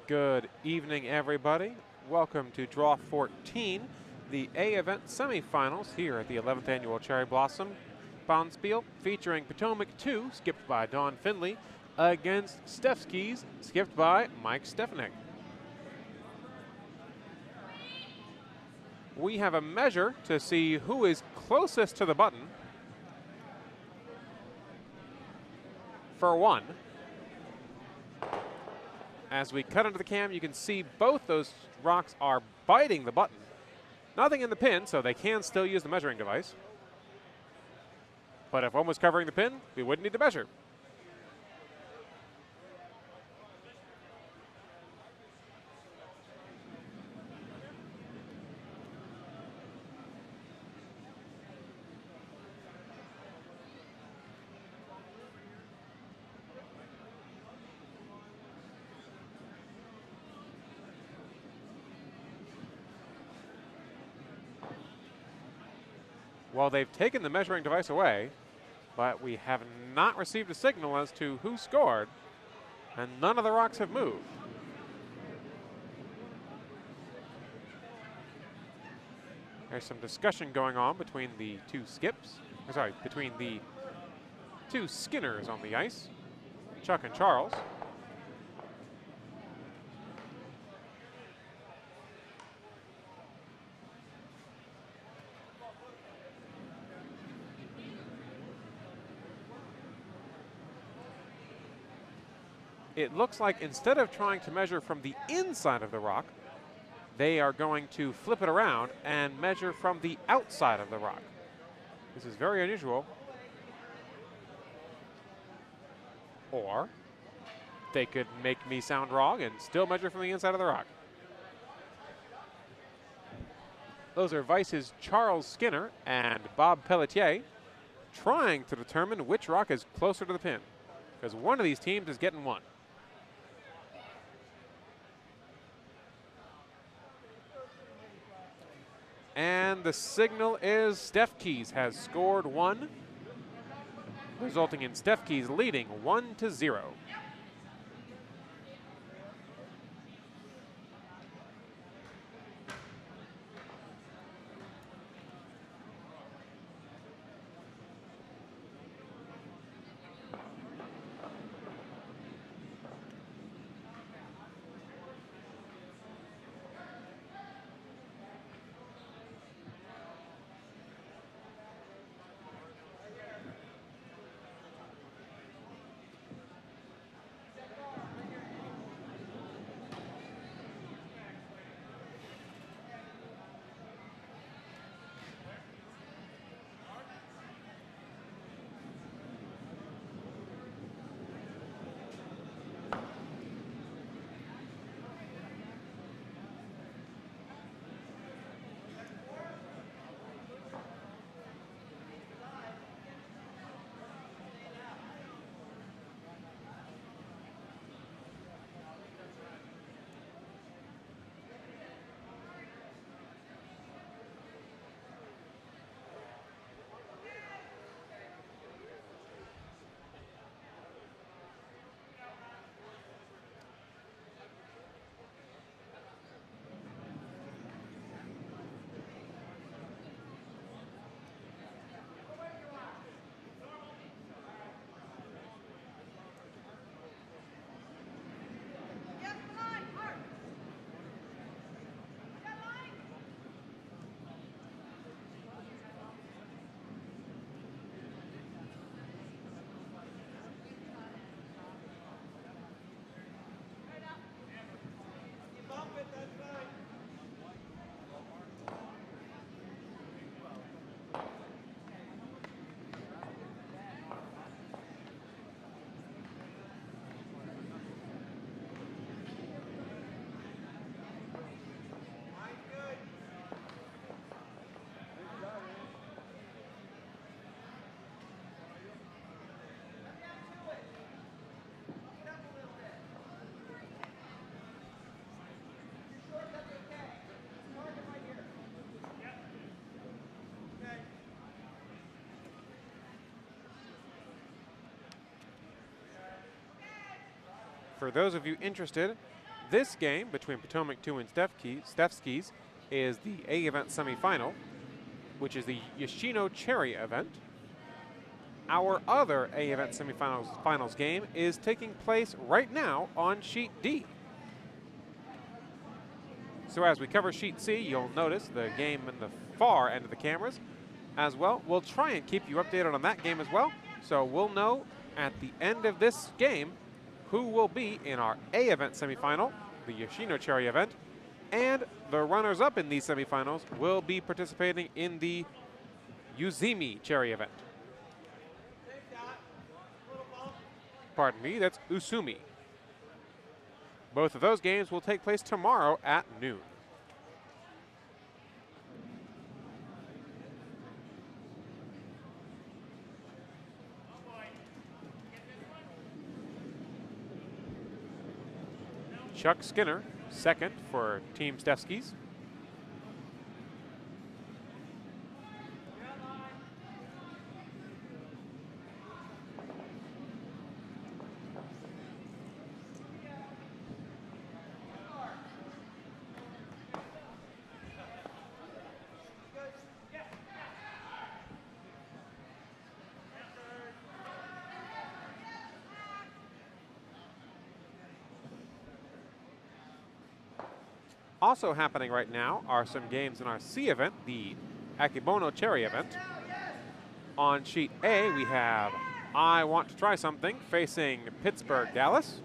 Good evening, everybody. Welcome to Draw 14, the A event semifinals here at the 11th Annual Cherry Blossom Bonspiel, featuring Potomac 2, skipped by Don Finley, against Stefskis, skipped by Mike Stefnik. We have a measure to see who is closest to the button. For one, as we cut into the cam, you can see both those rocks are biting the button. Nothing in the pin, so they can still use the measuring device. But if one was covering the pin, we wouldn't need to measure. Well, they've taken the measuring device away, but we have not received a signal as to who scored, and none of the rocks have moved. There's some discussion going on between the two between the two Skinners on the ice, Chuck and Charles. It looks like instead of trying to measure from the inside of the rock, they are going to flip it around and measure from the outside of the rock. This is very unusual. Or they could make me sound wrong and still measure from the inside of the rock. Those are Vice's Charles Skinner and Bob Pelletier trying to determine which rock is closer to the pin, because one of these teams is getting one. And the signal is Stefskis has scored one, resulting in Stefskis leading 1-0. For those of you interested, This game between Potomac 2 and Stefskis is the A event semifinal, which is the Yoshino Cherry event. Our other A event semifinals game is taking place right now on sheet D. So as we cover sheet C, you'll notice the game in the far end of the cameras as well. We'll try and keep you updated on that game as well. So we'll know at the end of this game who will be in our A event semifinal, the Yoshino Cherry event, and the runners-up in these semifinals will be participating in the Uzumi Cherry event. Pardon me, that's Usumi. Both of those games will take place tomorrow at noon. Chuck Skinner, second for Team Stefskis. Also happening right now are some games in our C event, the Akibono Cherry event. On sheet A, we have I Want to Try Something facing Pittsburgh Dallas.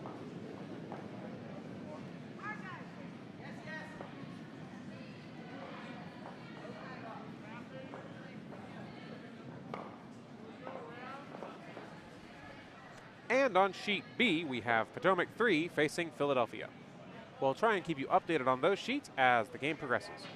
And on sheet B, we have Potomac 3 facing Philadelphia. We'll try and keep you updated on those sheets as the game progresses.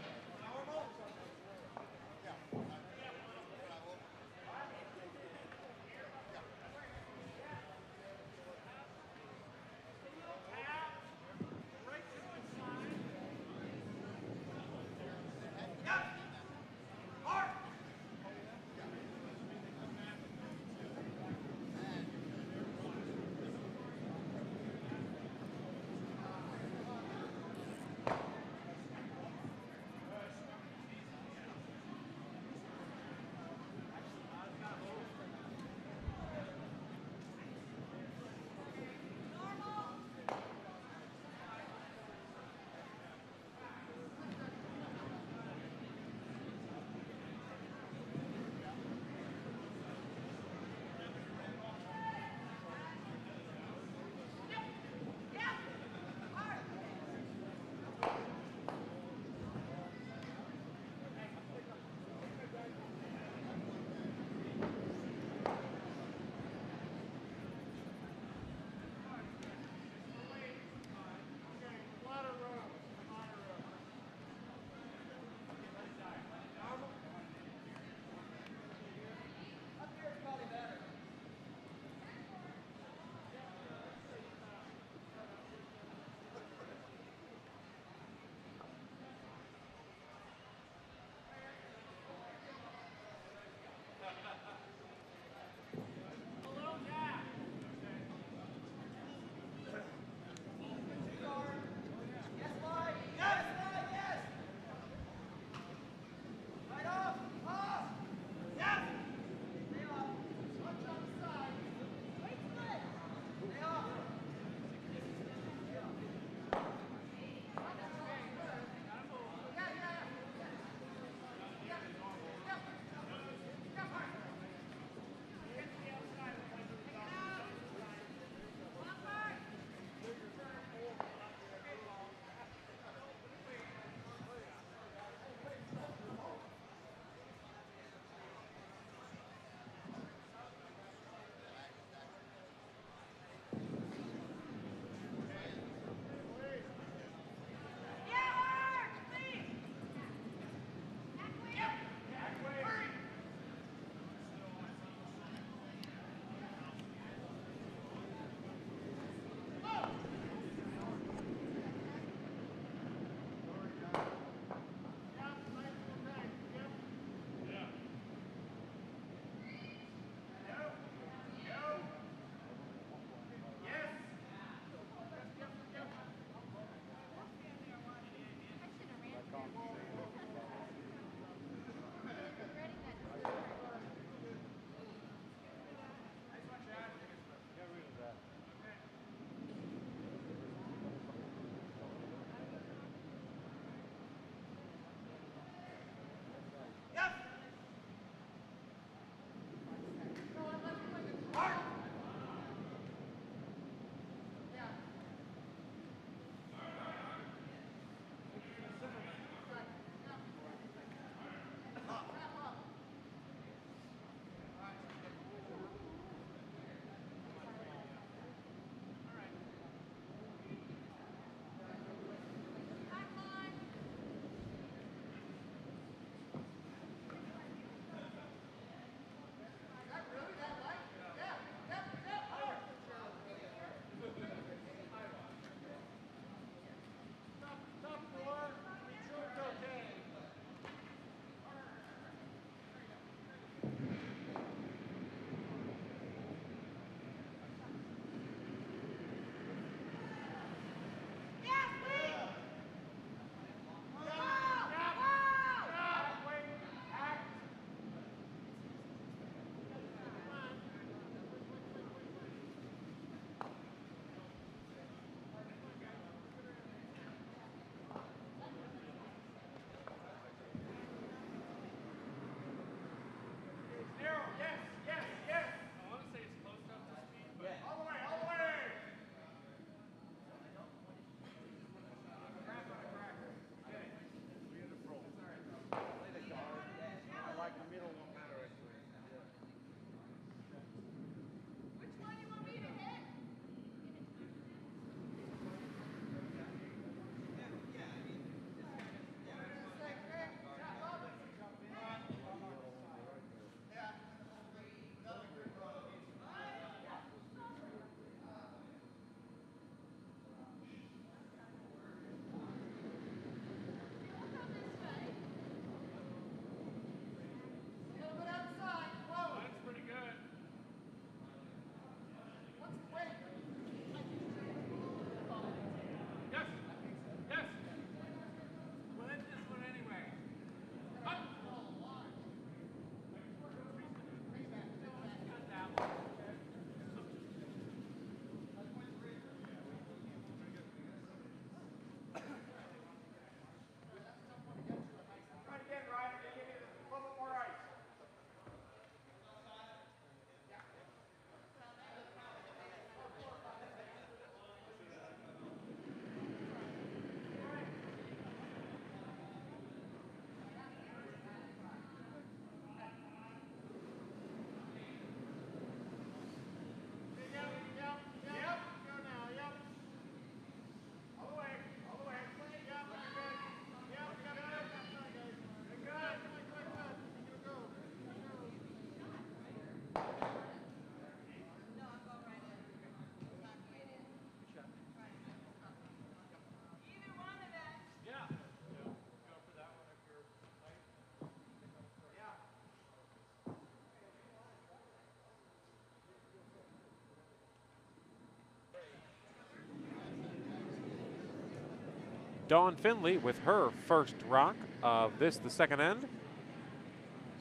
Dawn Finley with her first rock of this, the second end.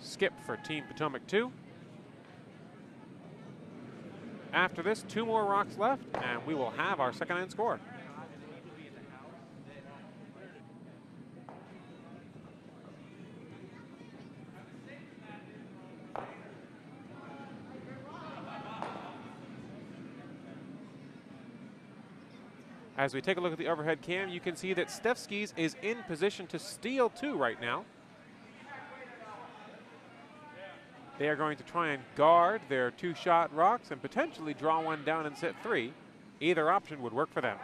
Skip for Team Potomac 2. After this, 2 more rocks left, and we will have our second end score. As we take a look at the overhead cam, you can see that Stefskis is in position to steal 2 right now. They are going to try and guard their 2-shot rocks and potentially draw one down in set 3. Either option would work for them.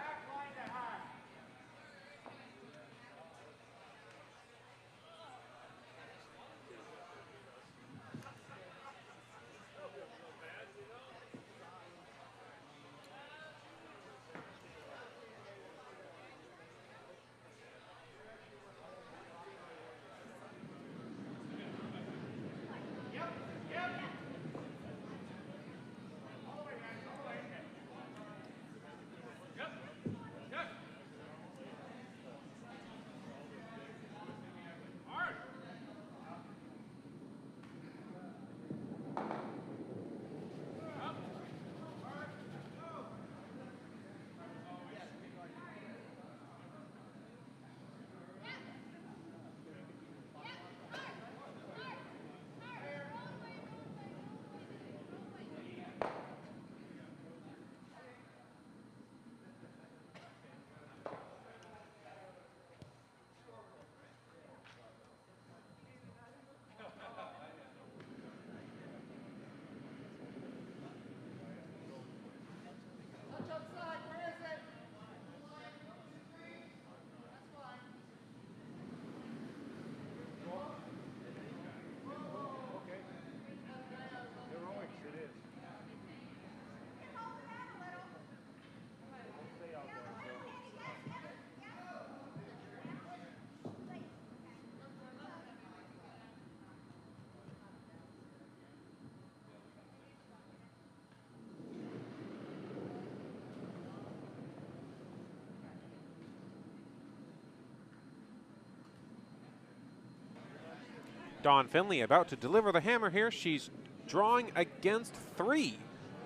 Dawn Finley about to deliver the hammer here. She's drawing against 3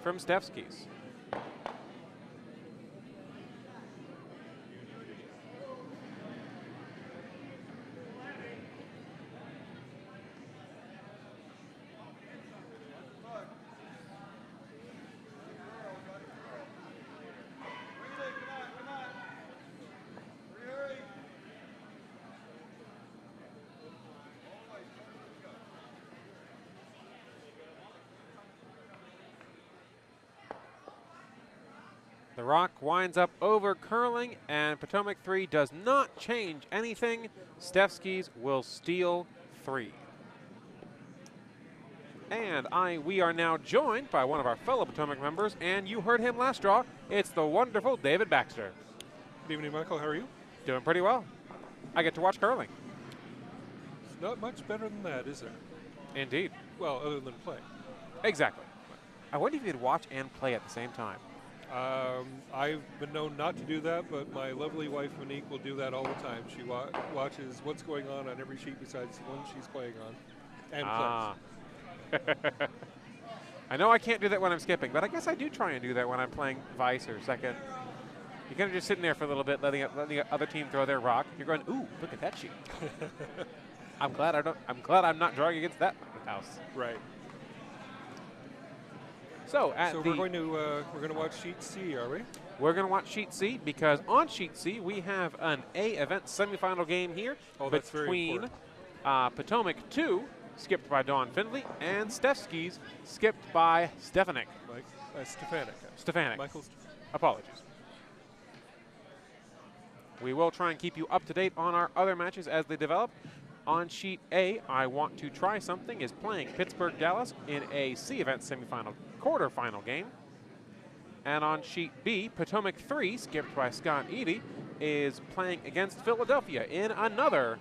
from Stefskis. The rock winds up over curling, and Potomac 3 does not change anything. Stefskis will steal 3. And we are now joined by one of our fellow Potomac members, and you heard him last draw. It's the wonderful David Baxter. Good evening, Michael. How are you? Doing pretty well. I get to watch curling. It's not much better than that, is there? Indeed. Well, other than play. Exactly. I wonder if you could watch and play at the same time. I've been known not to do that, but my lovely wife Monique will do that all the time. She watches what's going on every sheet besides the one she's playing on, and plays. I know I can't do that when I'm skipping, but I guess I do try and do that when I'm playing Vice or Second. You're kind of just sitting there for a little bit, letting the other team throw their rock. You're going, ooh, look at that sheet. I'm glad I'm not drawing against that house. Right. So we're going to watch sheet C, are we? We're going to watch sheet C because on sheet C we have an A event semifinal game here between Potomac 2, skipped by Dawn Findley, and Stefskis, skipped by Stefanik. Stefanik. Michael Stefanik. Apologies. We will try and keep you up to date on our other matches as they develop. On sheet A, I Want to Try Something is playing Pittsburgh-Dallas in a C event semifinal quarterfinal game. And on sheet B, Potomac 3, skipped by Scott Eady, is playing against Philadelphia in another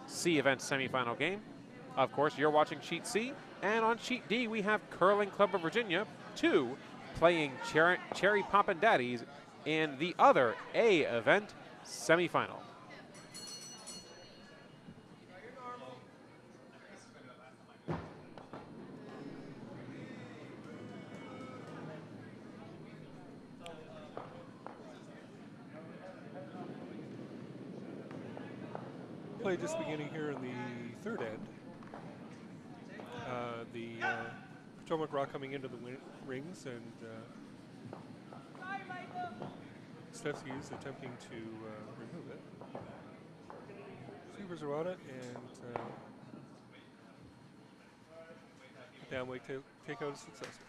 C event semifinal game. Of course, you're watching sheet C. And on sheet D, we have Curling Club of Virginia 2 playing Cherry Poppin' Daddies in the other A event semifinal. Play just beginning here in the third end. The Potomac rock coming into the rings, and Stefskis attempting to remove it. Sweepers are on it, and downweight takeout is successful.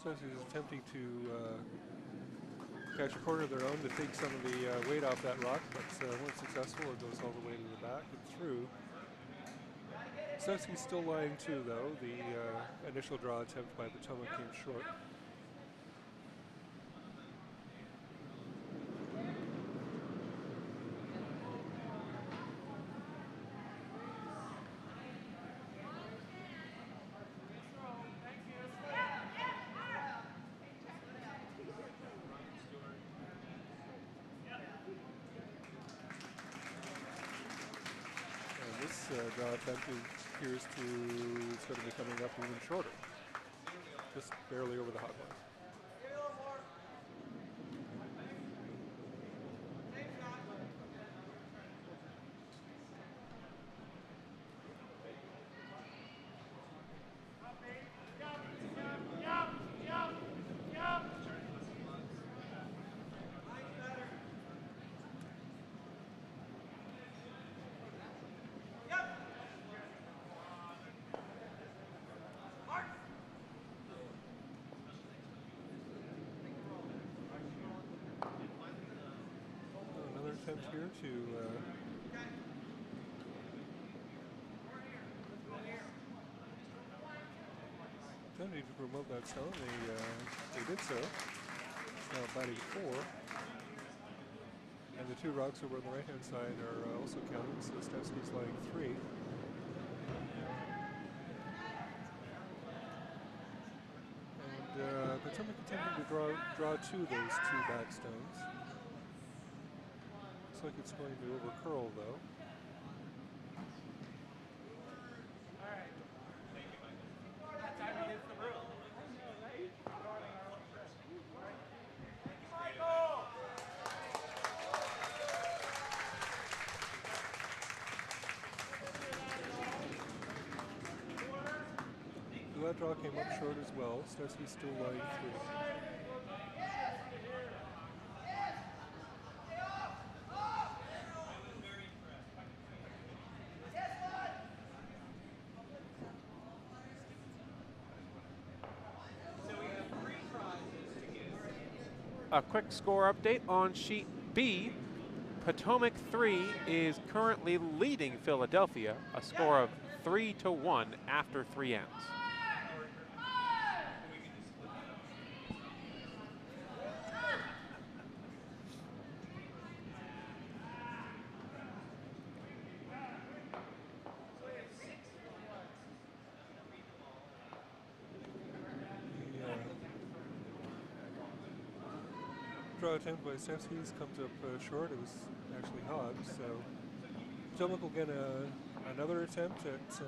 Stefskis is attempting to catch a corner of their own to take some of the weight off that rock, but weren't successful. It goes all the way to the back and through. Stefskis still lying two, though. The initial draw attempt by Potomac came short. draw attempt appears to sort of be coming up even shorter. Just barely over the hot line. Attempt here to need to promote that stone. They did so. It's now batting 4. And the 2 rocks over on the right-hand side are also counted, so Stefskis lying 3. And Potomac attempting to draw 2 of those 2 back stones. Looks like it's going to overcurl, though. So that draw came up short as well. Stefskis still lying 3. A quick score update on sheet B. Potomac 3 is currently leading Philadelphia, a score of 3-1 after 3 ends. Draw attempt by Stefskis comes up short. It was actually hot, so Potomac will get another attempt at,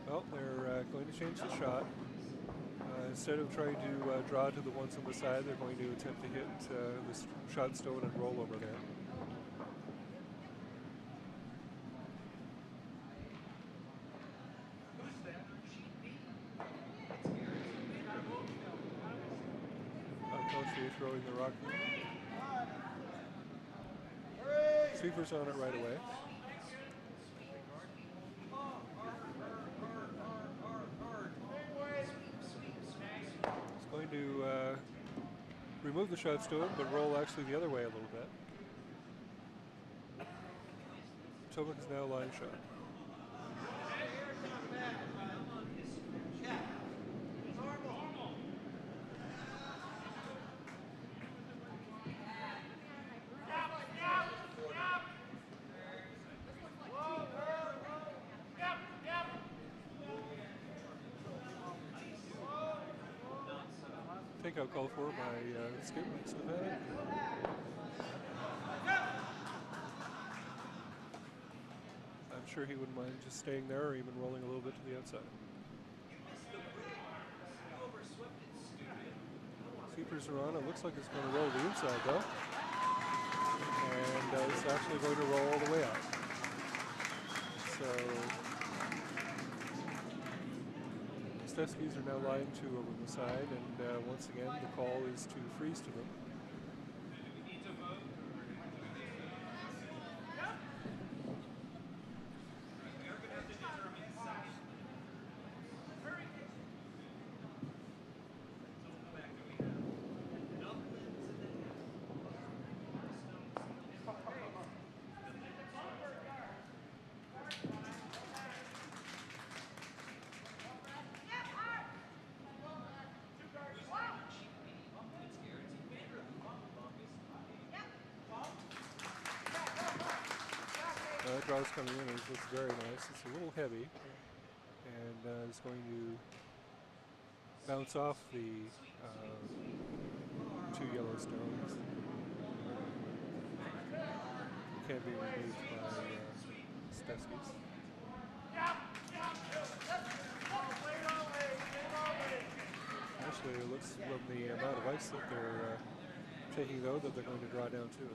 well, they're going to change the shot. Instead of trying to draw to the ones on the side, they're going to attempt to hit this shot stone and roll over there. Throwing the rock. Sweeper's on it right away. It's going to remove the shot stone, but roll actually the other way a little bit. Potomac is now line shot. Takeout call for by Skip Stefanic. I'm sure he wouldn't mind just staying there or even rolling a little bit to the outside. Sweepers are on. It looks like it's going to roll the inside though. And it's actually going to roll all the way out. So Stefskis are now lying 2 over the side, and once again the call is to freeze to them. That draw's coming in. It looks very nice. It's a little heavy, and it's going to bounce off the 2 yellow stones. Can't be removed by Stefskis. It looks from the amount of ice that they're taking, though, that they're going to draw down to it.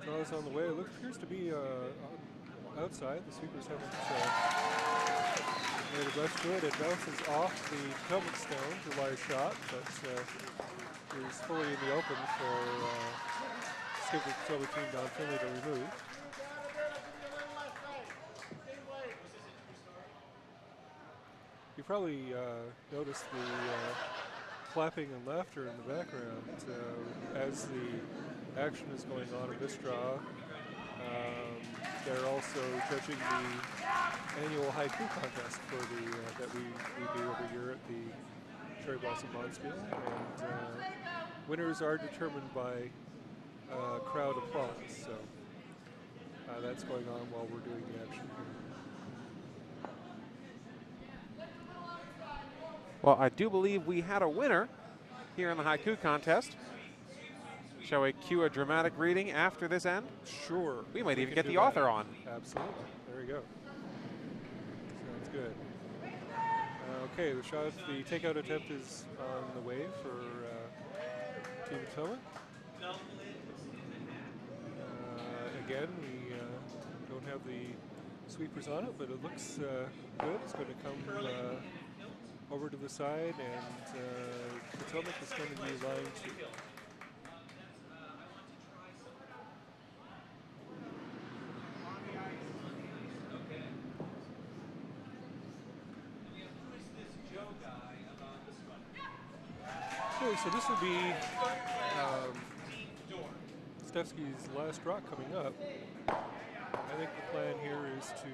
Draws on the way. It appears to be outside. The sweepers haven't made a rush to it. It bounces off the Potomac stone to wire shot, but is fully in the open for skipper Potomac team Don Finley to remove. You probably noticed the clapping and laughter in the background as the action is going on in this draw. They're also judging the annual haiku contest for the that we do every year at the Cherry Blossom Bonspiel, and winners are determined by crowd applause. So that's going on while we're doing the action here. Well, I do believe we had a winner here in the haiku contest. Shall we cue a dramatic reading after this end? Sure. We might even get the author on. Absolutely. There we go. Sounds good. Okay, the takeout attempt is on the way for Team Potomac. Again, we don't have the sweepers on it, but it looks good. It's going to come over to the side, and Potomac is going to be line 2. Okay, so this will be Stefskis' last rock coming up. I think the plan here is to,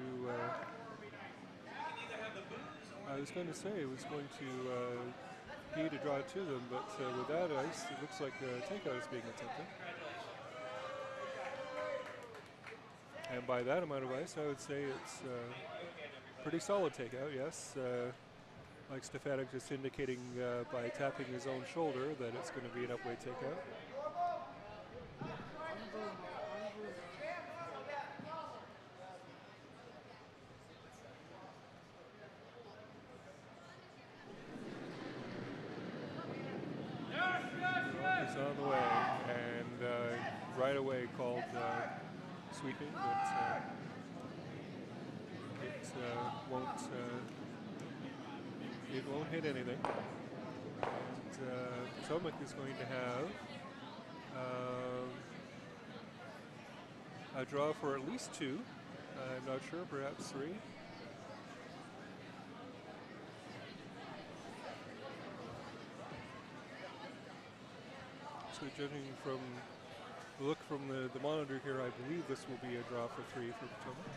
I was going to say it was going to be to draw to them, but with that ice, it looks like takeout is being attempted. And by that amount of ice, I would say it's pretty solid takeout, yes. Like Stefanic just indicating by tapping his own shoulder that it's going to be an upway takeout. He's on the way, and right away called sweeping, but it won't hit anything. And Potomac is going to have a draw for at least 2. I'm not sure, perhaps 3. So judging from the look from the monitor here, I believe this will be a draw for 3 for Potomac.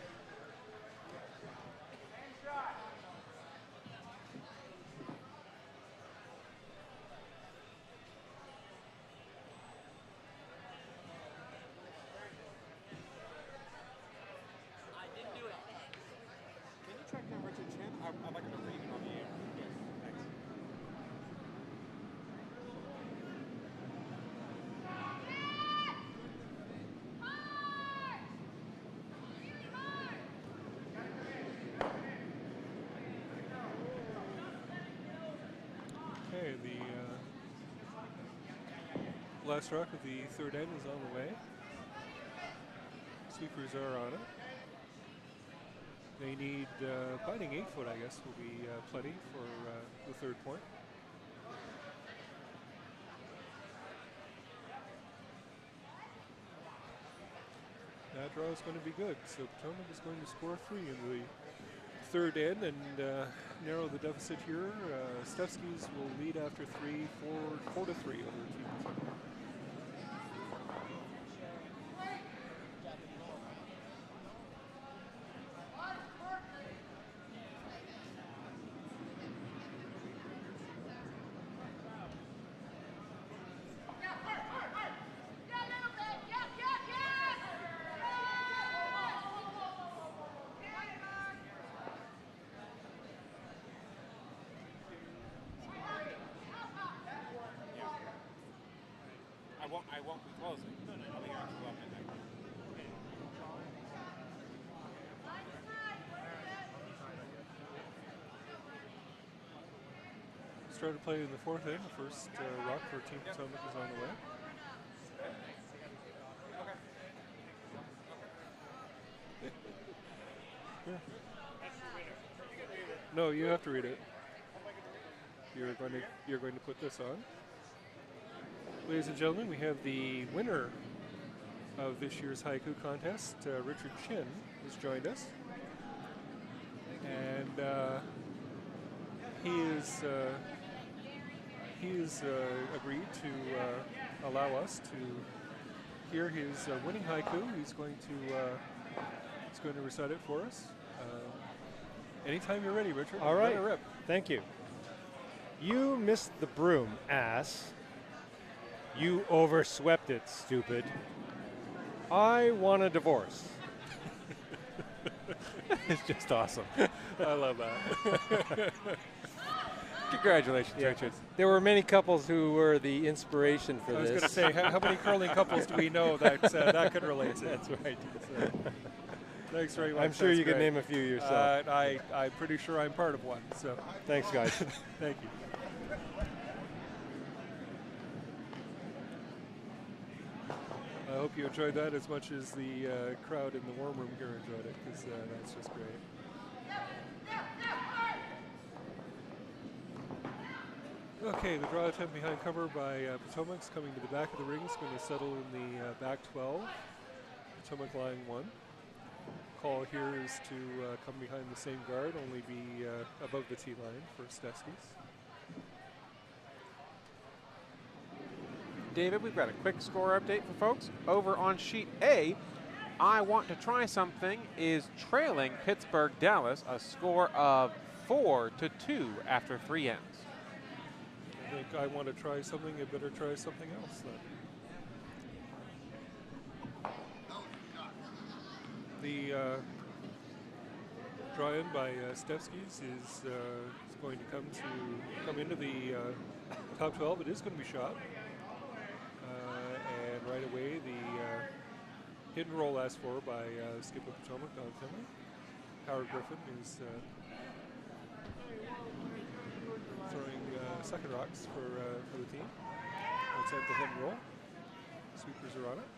Okay, the last rock of the third end is on the way. Sweepers are on it. They need, biting 8 foot, I guess, will be plenty for the third point. That draw is going to be good. So Potomac is going to score 3 in the third end and narrow the deficit here. Stefskis will lead after 3, 4 to 3 over Team Potomac. won't be closing. I'll be here until 12 midnight. Started playing in the fourth inning. The first rock for Team Potomac is on the way. Yeah. No, you have to read it. You're going to put this on. Ladies and gentlemen, we have the winner of this year's haiku contest. Richard Chin has joined us, and he is agreed to allow us to hear his winning haiku. He's going to recite it for us. Anytime you're ready, Richard. All right. Let it rip. Thank you. You missed the broom, ass. You overswept it, stupid. I want a divorce. It's just awesome. I love that. Congratulations, Yeah. Richard. There were many couples who were the inspiration for I was this. going to say, how many curling couples do we know that that could relate to? That's right. Thanks very much. I'm sure That's you could great. name a few yourself. I'm pretty sure I'm part of one. So Thanks, guys. thank you. I hope you enjoyed that as much as the crowd in the warm room here enjoyed it, because that's just great. Okay, the draw attempt behind cover by Potomac's coming to the back of the ring. It's going to settle in the back 12. Potomac line 1. Call here is to come behind the same guard, only be above the tee line for Stefskis. David, we've got a quick score update for folks. Over on sheet A, I Want to Try Something is trailing Pittsburgh Dallas a score of 4-2 after 3 ends. I think I Want to Try Something, you better try something else then. The draw-in by Stefskis is going to come into the top 12. It is going to be shot. And right away, the hit and roll asked for by skip of Potomac, Don Finley. Howard Griffin is throwing second rocks for the team. Let's have the hit and roll. Sweepers are on it.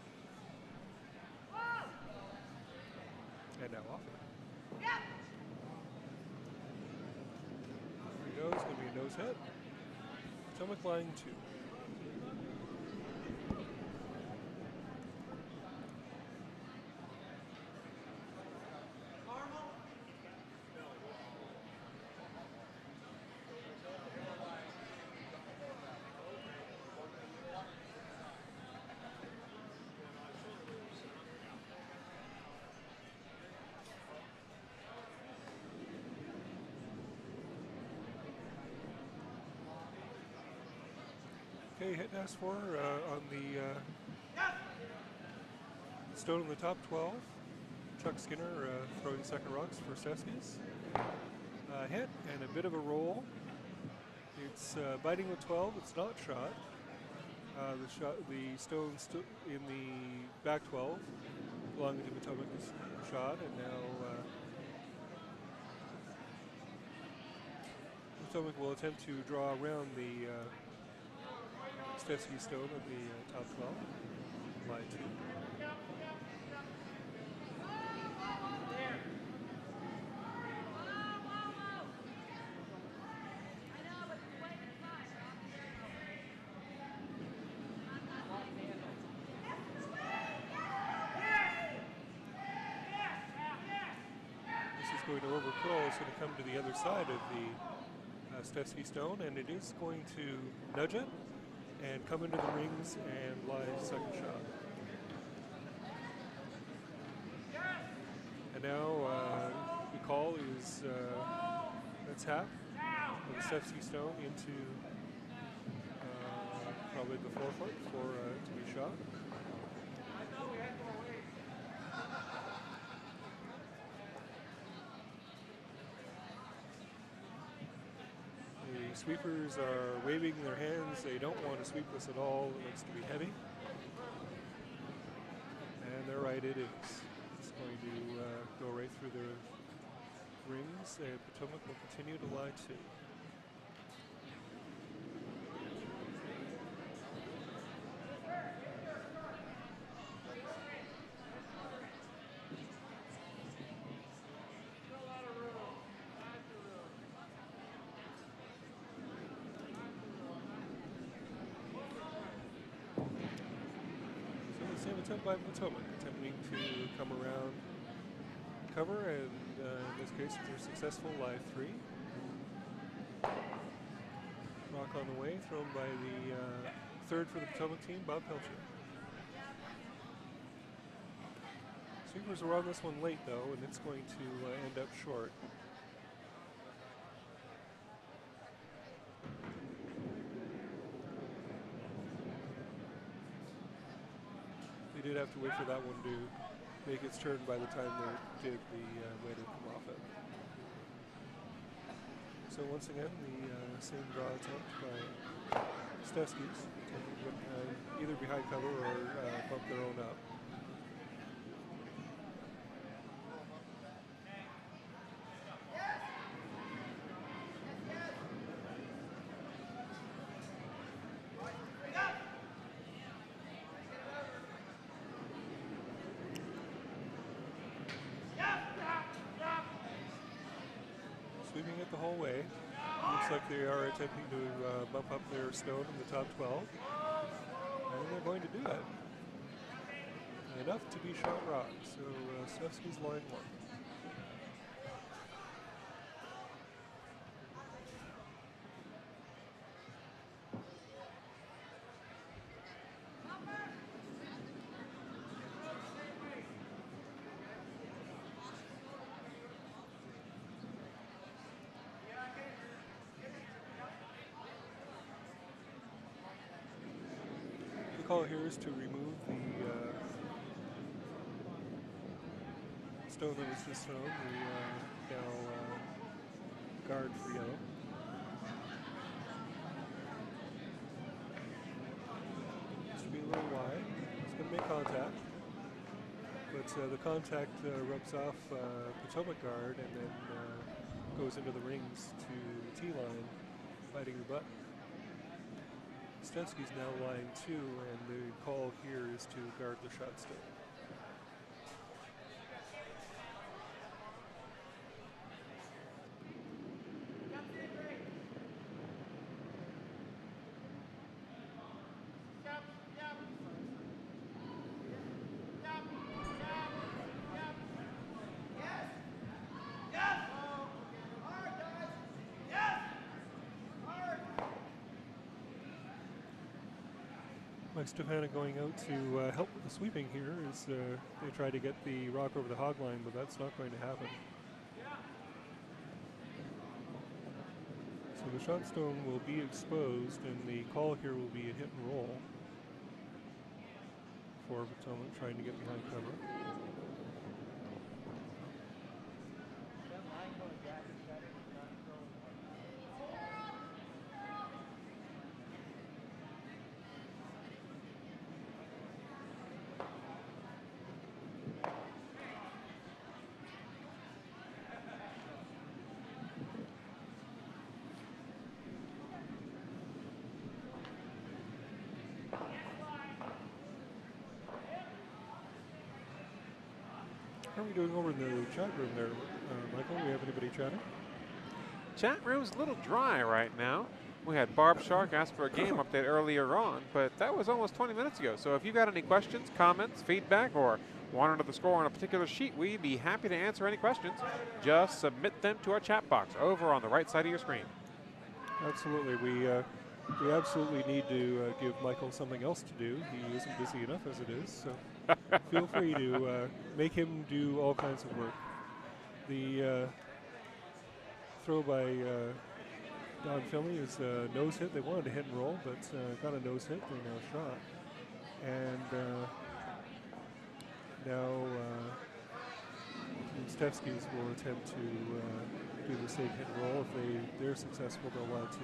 And now off it. There he goes. Going to be a nose hit. Potomac line 2. Okay, hit and ask for on the stone in the top 12. Chuck Skinner throwing second rocks for Stefskis. Hit and a bit of a roll. It's biting with 12. It's not shot. The stone in the back 12 belonging to Potomac is shot, and now Potomac will attempt to draw around the Stefskis stone of the top 12. Line 2. This is going to overcurl. It's going to come to the other side of the Stefski stone, and it is going to nudge it and come into the rings and lie second shot. And now the call is a tap of the Stefski stone into probably the forefoot for to be shot. The sweepers are waving their hands. They don't want to sweep this at all. It looks to be heavy. it is. It's going to go right through the rings, and Potomac will continue to line 2. Same attempt by Potomac, attempting to come around cover, and in this case, if they're successful, live 3. Rock on the way, thrown by the third for the Potomac team, Bob Pelcher. Sweepers were on this one late, though, and it's going to end up short. They did have to wait for that one to make its turn by the time they did the way to come off it. So once again, the same draw attempt by Stefskis, either behind cover or bump their own up. Sweeping it the whole way. Looks like they are attempting to bump up their stone in the top 12. And they're going to do it. Enough to be shot rock. So Stefskis line 1. The call here is to remove the stone that was just thrown, the now guard for yellow. This should be a little wide. It's going to make contact, but the contact rubs off Potomac guard and then goes into the rings to the T line, biting the button. Stefskis now line 2, and the call here is to guard the shot stone. Mike Stefana going out to help with the sweeping here as they try to get the rock over the hog line, but that's not going to happen. So the shot stone will be exposed, and the call here will be a hit and roll for Potomac trying to get behind cover. How are we doing over in the chat room there, Michael? Do we have anybody chatting? Chat room's a little dry right now. We had Barb Shark ask for a game update earlier on, but that was almost 20 minutes ago. So if you've got any questions, comments, feedback, or want to know the score on a particular sheet, we'd be happy to answer any questions. Just submit them to our chat box over on the right side of your screen. Absolutely. We absolutely need to give Michael something else to do. He isn't busy enough as it is, so feel free to make him do all kinds of work. The throw by Don Finley is a nose hit. They wanted to hit and roll, but got a nose hit. They now shot. And now Stefskis will attempt to do the same hit and roll. If they're successful, they'll line 2.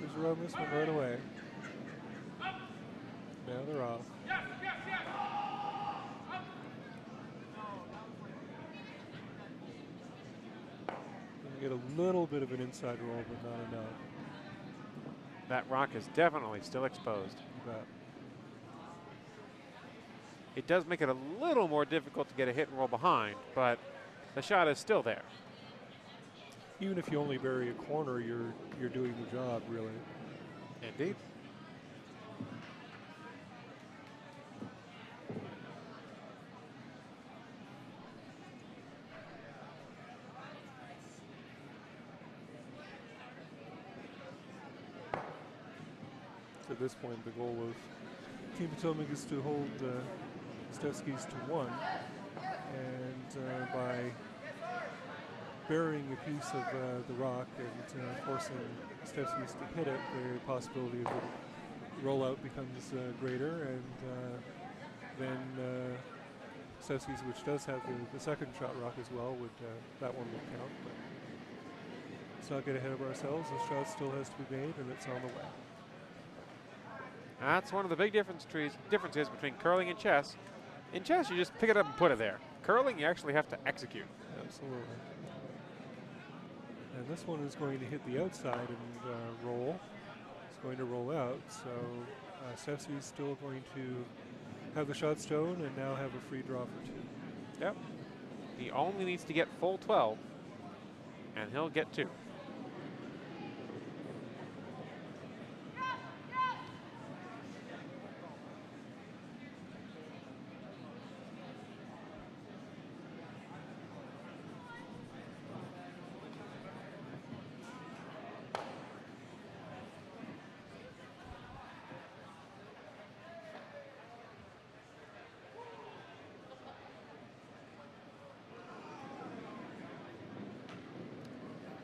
Who's around this one right away? Now they're off. You get a little bit of an inside roll, but not enough. That rock is definitely still exposed. You bet. It does make it a little more difficult to get a hit and roll behind, but the shot is still there. Even if you only bury a corner, you're doing the job, really. Indeed. At this point, the goal of Team Potomac is to hold Stefskis to 1, and by burying a piece of the rock and forcing Stefskis to hit it, the possibility of the rollout becomes greater, and then Stefskis, which does have the second shot rock as well, that one would count. But let's not get ahead of ourselves. The shot still has to be made, and it's on the way. That's one of the big differences between curling and chess. In chess, you just pick it up and put it there. Curling, you actually have to execute. Absolutely. And this one is going to hit the outside and roll. It's going to roll out, so Stefski's still going to have the shot stone and now have a free draw for 2. Yep. He only needs to get full 12, and he'll get 2.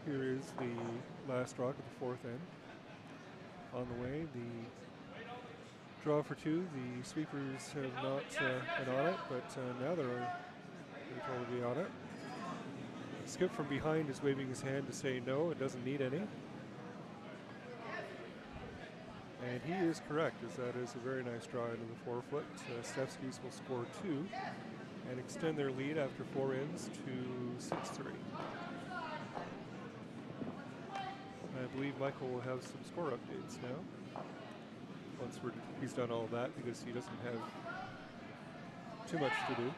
Here is the last rock at the fourth end. On the way, the draw for 2. The sweepers have not been on it, but now they're totally on it. Skip from behind is waving his hand to say no, it doesn't need any. And he is correct, as that is a very nice draw into the 4-foot. Stefskis will score 2 and extend their lead after 4 ends to 6-3. I believe Michael will have some score updates now. Once he's done all of that, because he doesn't have too much to do.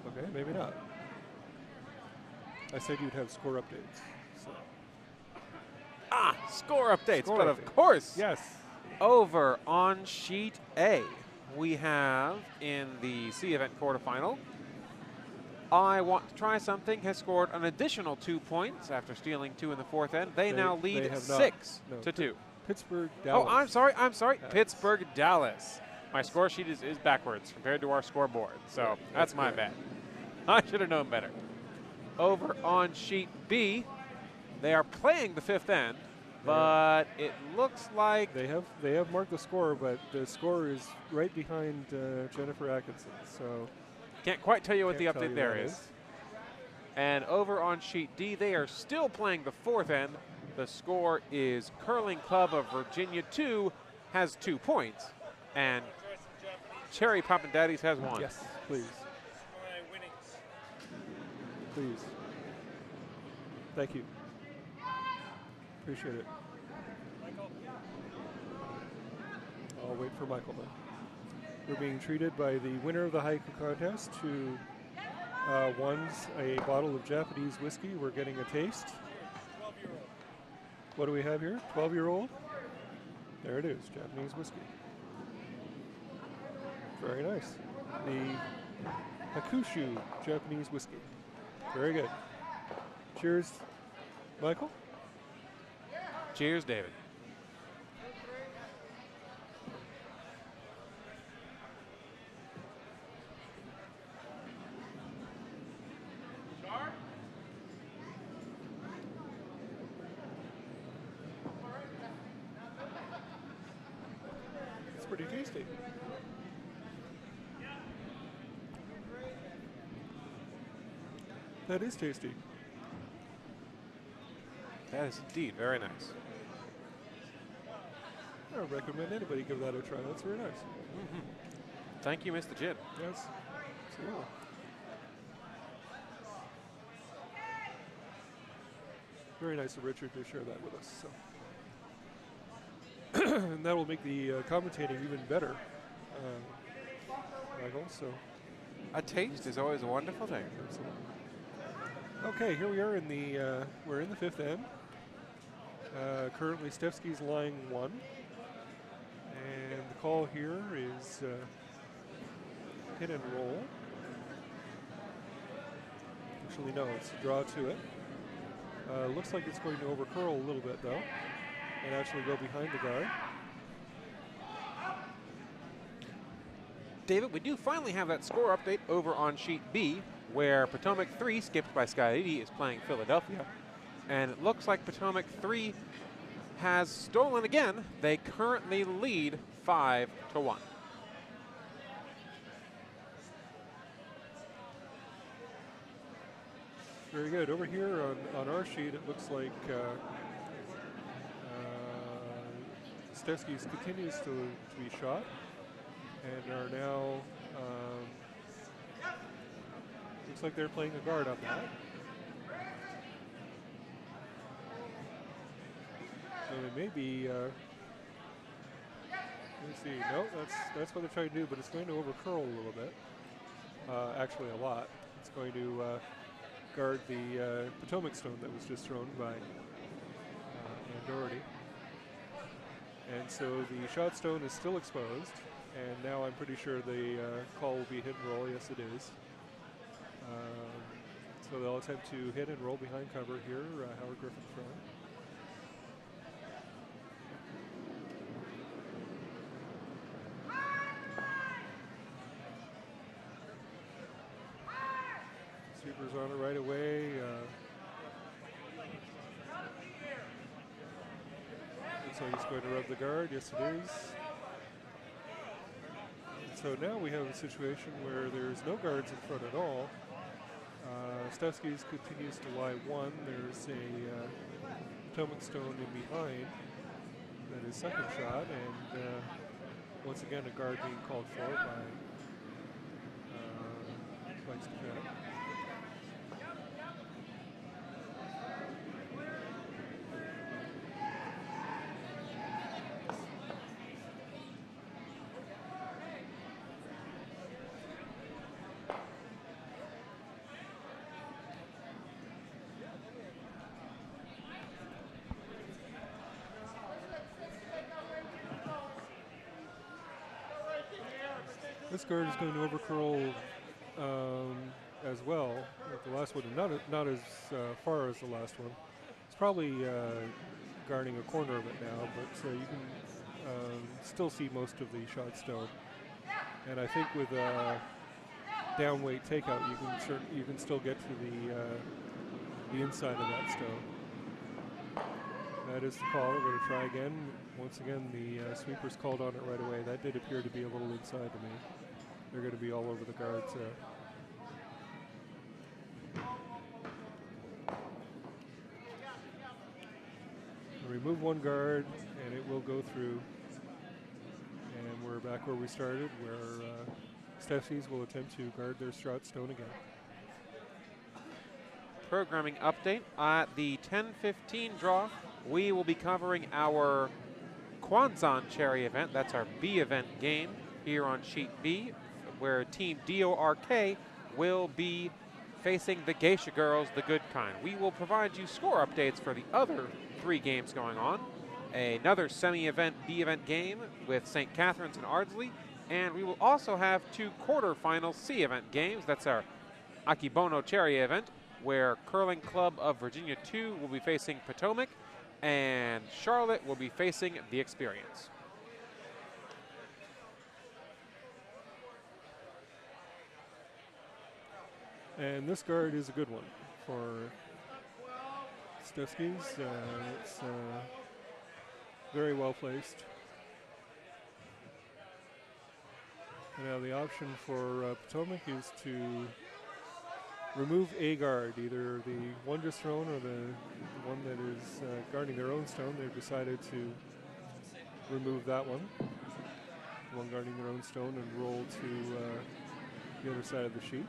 Okay, maybe not. I said you'd have score updates. So. Score updates, Score but update. of course. Yes. Over on sheet A, we have in the C event quarterfinal, I Want to Try Something has scored an additional 2 points after stealing 2 in the 4th end. They now lead 6 to 2. Pittsburgh, Dallas. Oh, I'm sorry. Pittsburgh, Dallas. My score sheet is backwards compared to our scoreboard, so that's my bad. I should have known better. Over on sheet B, they are playing the 5th end, but it looks like they have marked the score, but the score is right behind Jennifer Atkinson. So can't quite tell you what the update there is. And over on sheet D, they are still playing the 4th end. The score is Curling Club of Virginia 2 has 2 points, and Cherry Poppin' Daddies has 1. Yes, please. Please. Thank you. Appreciate it. I'll wait for Michael then. We're being treated by the winner of the haiku contest who won a bottle of Japanese whiskey. We're getting a taste. 12-year-old. What do we have here? 12-year-old? There it is, Japanese whiskey. Very nice. The Hakushu Japanese whiskey. Very good. Cheers, Michael. Cheers, David. It's pretty tasty. That is tasty. That is indeed very nice. I would recommend anybody give that a try. That's very nice. Thank you, Mr. Jin. Yes, absolutely. Very nice of Richard to share that with us. So, and that will make the commentating even better, Michael. So, A taste is always a wonderful thing. absolutely. Okay, here we are in the we're in the fifth end. Currently, Stefskis line 1, and the call here is hit and roll. Actually, no, it's a draw to it. Looks like it's going to overcurl a little bit, though, and actually go behind the guard. David, we do finally have that score update over on sheet B, where Potomac 3, skipped by Sky 80, is playing Philadelphia. And it looks like Potomac 3 has stolen again. They currently lead 5-1. Very good. Over here on our sheet, it looks like Stefskis continues to be shot and are now, looks like they're playing a guard on that. So it may be, let's see, no, that's what they're trying to do, but it's going to overcurl a little bit, actually a lot. It's going to guard the Potomac stone that was just thrown by Doherty. And so the shot stone is still exposed, and now I'm pretty sure the call will be hit and roll. Yes, it is. So they'll attempt to hit and roll behind cover here. Howard Griffin throwing. Sweeper's on it right away. So he's going to rub the guard. Yes, it is. And so now we have a situation where there's no guards in front at all. Stefskis continues to lie 1. There's a Potomac stone in behind. That is second shot, and once again a guard being called for by Stefan. This guard is going to overcurl as well. Like the last one, not as far as the last one. It's probably guarding a corner of it now, but you can still see most of the shot stone. And I think with down weight takeout, you can still get to the inside of that stone. That is the call. We're going to try again. Once again, the sweepers called on it right away. That did appear to be a little inside to me. They're going to be all over the guards there. Remove one guard, and it will go through. And we're back where we started, where Stefskis will attempt to guard their shot stone again. Programming update. At the 10:15 draw, we will be covering our Kwanzaa Cherry event. That's our B event game here on sheet B, where Team DORK will be facing the Geisha Girls, the good kind. We will provide you score updates for the other 3 games going on. Another semi-event B event game with St. Catharines and Ardsley, and we will also have 2 quarterfinal C event games. That's our Akibono Cherry event, where Curling Club of Virginia 2 will be facing Potomac, and Charlotte will be facing The Experience. And this guard is a good one for Stefskis. It's very well placed. And now the option for Potomac is to remove a guard, either the one just thrown or the one that is guarding their own stone. They've decided to remove that one guarding their own stone, and roll to the other side of the sheet.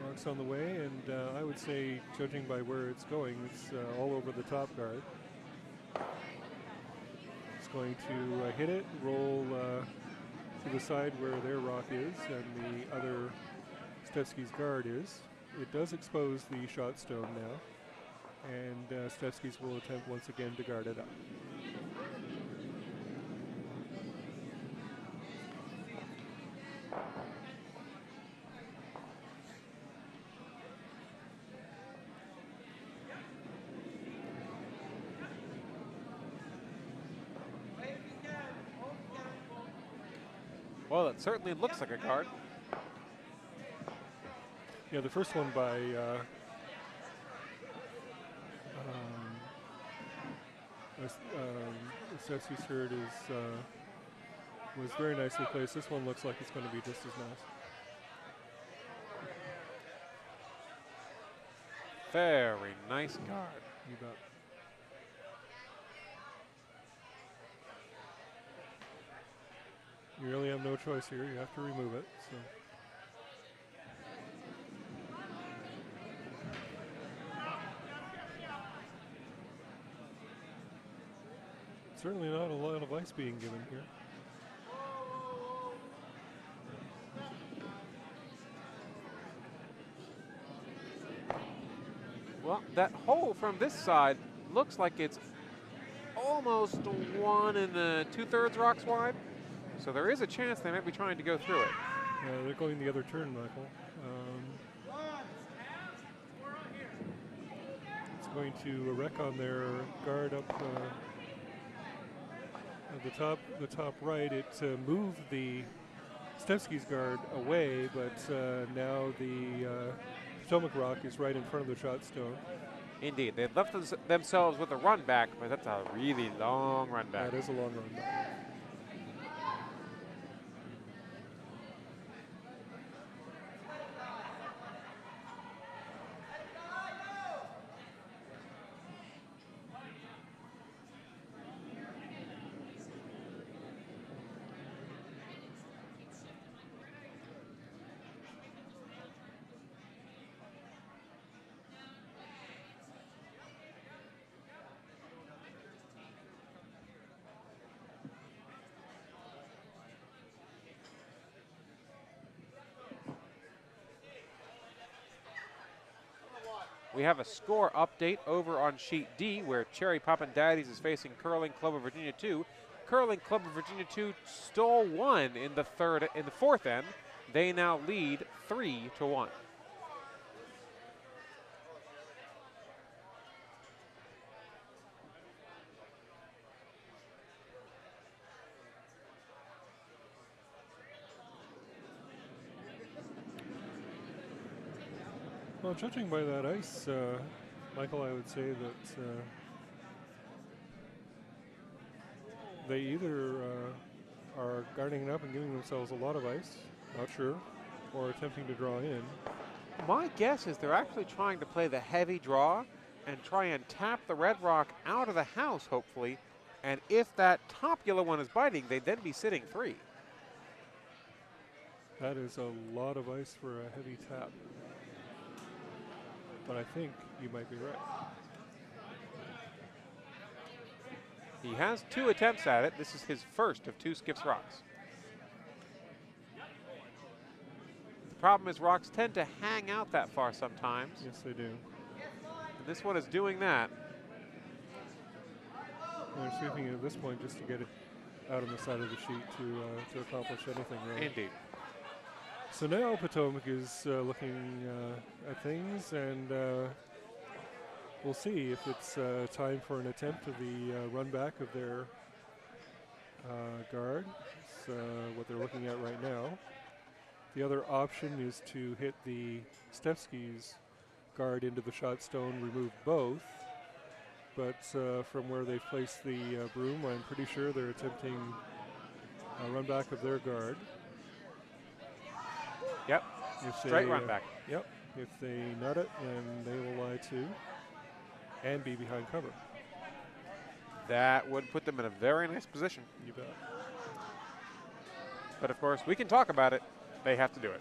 Rock's on the way, and I would say, judging by where it's going, it's all over the top guard. It's going to hit it, roll to the side where their rock is and the other Stefskis guard is. It does expose the shot stone now, and Stefskis will attempt once again to guard it up. Well, it certainly looks like a guard. Yeah, the first one by Stefskis third was very nicely placed. This one looks like it's going to be just as nice. Very nice guard. You bet. You really have no choice here. You have to remove it. So. Certainly not a lot of ice being given here. Well, that hole from this side looks like it's almost 1 2/3 rocks wide. So there is a chance they might be trying to go through it. They're going the other turn, Michael. It's going to wreck on their guard up at the top right. It moved the Stefskis guard away, but now the Potomac rock is right in front of the shot stone. Indeed, they've left themselves with a run back, but that's a really long run back. That is a long run back. We have a score update over on sheet D, where Cherry Poppin' Daddies is facing Curling Club of Virginia 2. Curling Club of Virginia 2 stole 1 in the fourth end. They now lead 3-1. Well, judging by that ice, Michael, I would say that they either are guarding it up and giving themselves a lot of ice, not sure, or attempting to draw in. My guess is they're actually trying to play the heavy draw and try and tap the red rock out of the house, hopefully. And if that top yellow one is biting, they'd then be sitting 3. That is a lot of ice for a heavy tap. But I think you might be right. He has 2 attempts at it. This is his first of 2 skips rocks. The problem is rocks tend to hang out that far sometimes. Yes, they do. And this one is doing that. They're sweeping it at this point just to get it out on the side of the sheet to accomplish anything, really. Indeed. So now Potomac is looking at things, and we'll see if it's time for an attempt of the run back of their guard. It's what they're looking at right now. The other option is to hit the Stefskis guard into the shot stone, remove both, but from where they've placed the broom, I'm pretty sure they're attempting a run back of their guard. Yep. Straight run back. Yep. If they nut it, then they will lie too and be behind cover. That would put them in a very nice position. You bet. But of course, we can talk about it. They have to do it.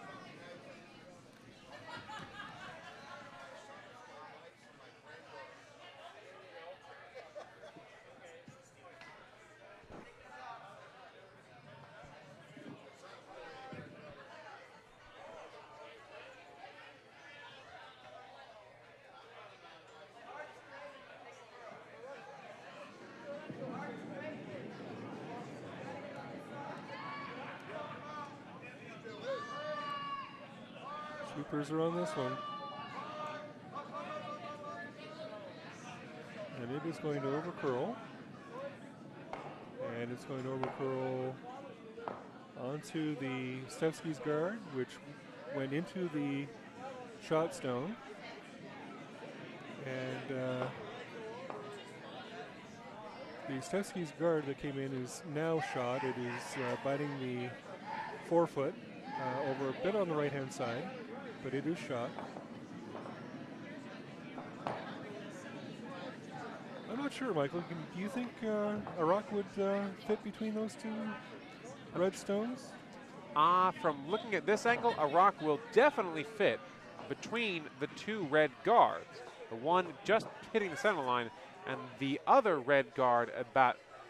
Sweepers are on this one. And it is going to overcurl. And it's going to overcurl onto the Stefskis guard, which went into the shot stone. And the Stefskis guard that came in is now shot. It is biting the forefoot over a bit on the right-hand side, but it is shot. I'm not sure, Michael. Do you think a rock would fit between those two red stones? From looking at this angle, a rock will definitely fit between the two red guards. The one just hitting the center line, and the other red guard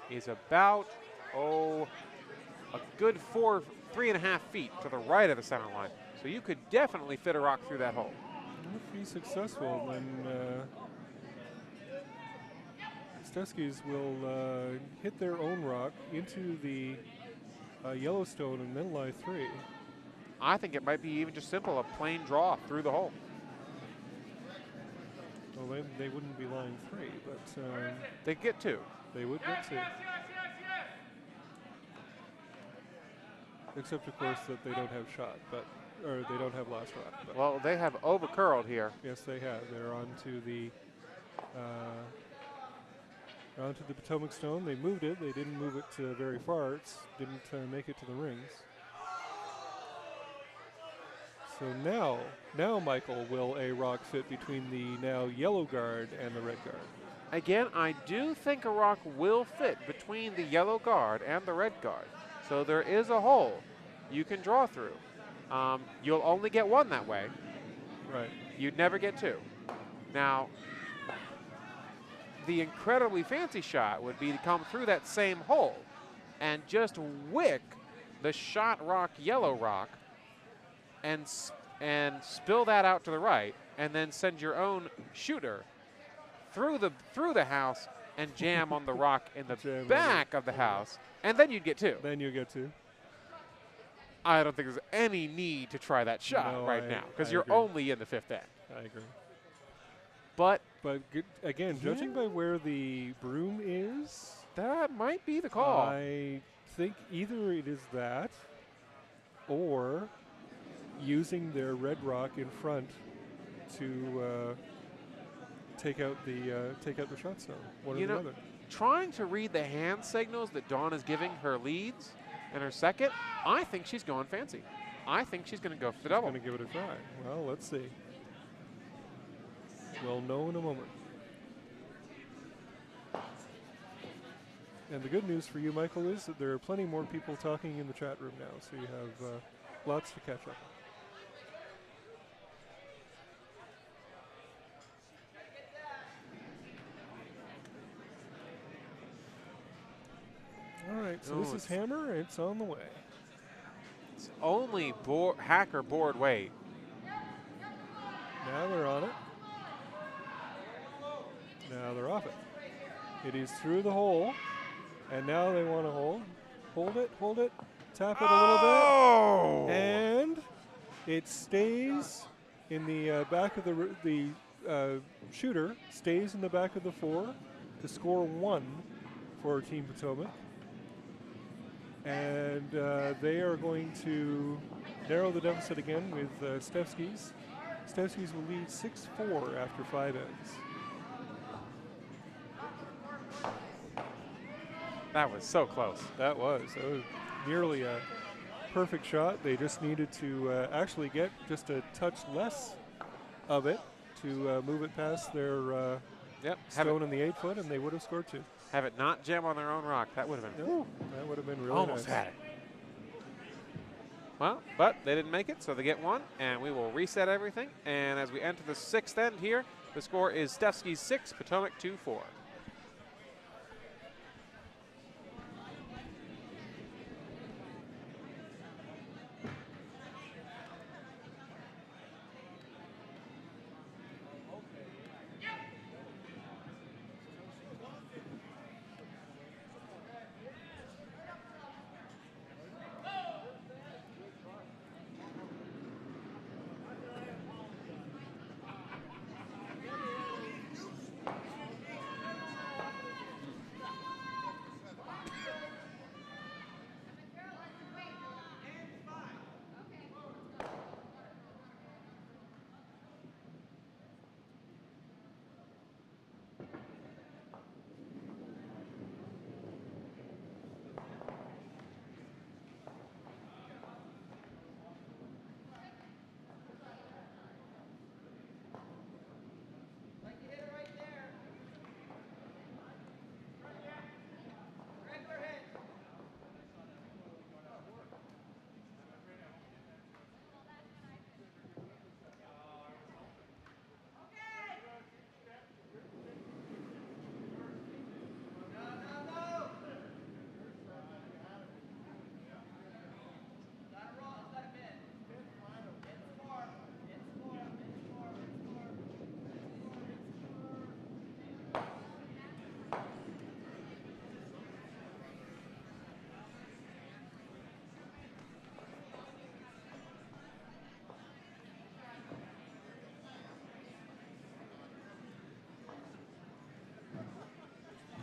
is about a good 3.5 feet to the right of the center line. So you could definitely fit a rock through that hole. If he's successful, then Stefskis will hit their own rock into the Yellowstone and then lie 3. I think it might be even just simple, a plain draw through the hole. Well, they wouldn't be lying 3, but they'd get 2. They would get 2. Except, of course, that they don't have shot, or they don't have last rock. But well, they have overcurled here. Yes, they have. They're onto the Potomac stone. They moved it. They didn't move it very far. It didn't make it to the rings. So now, Michael, will a rock fit between the now yellow guard and the red guard? Again, I do think a rock will fit between the yellow guard and the red guard. So there is a hole you can draw through. You'll only get 1 that way. Right. You'd never get 2. Now, the incredibly fancy shot would be to come through that same hole and just wick the shot rock, yellow rock, and spill that out to the right, and then send your own shooter through the house and jam on the rock in the back of the house, and then you'd get 2. Then you get 2. I don't think there's any need to try that shot now, because you're agree. Only in the 5th end. I agree. But again, judging by where the broom is, that might be the call. I think either it is that, or using their red rock in front to take out the shot stone. One or the other. Trying to read the hand signals that Dawn is giving her leads and her second, I think she's going fancy. I think she's going to go for the double. Going to give it a try. Well, let's see. We'll know in a moment. And the good news for you, Michael, is that there are plenty more people talking in the chat room now, so you have lots to catch up on. All right, so this is Hammer. It's on the way. It's only hacker board weight. Now they're on it. Now they're off it. It is through the hole, and now they want to hold it, tap it a little bit, and it stays in the back of the shooter, stays in the back of the 4 to score 1 for Team Potomac. And they are going to narrow the deficit again with Stefskis. Stefskis will lead 6-4 after 5 ends. That was so close. That was nearly a perfect shot. They just needed to actually get just a touch less of it to move it past their Yep. stone in the 8 foot, and they would have scored 2. Have it not jam on their own rock. That would have been. No, that would have been really Almost nice. had it. Well, but they didn't make it, so they get 1, and we will reset everything. And as we enter the 6th end here, the score is Stefskis 6, Potomac 2-4.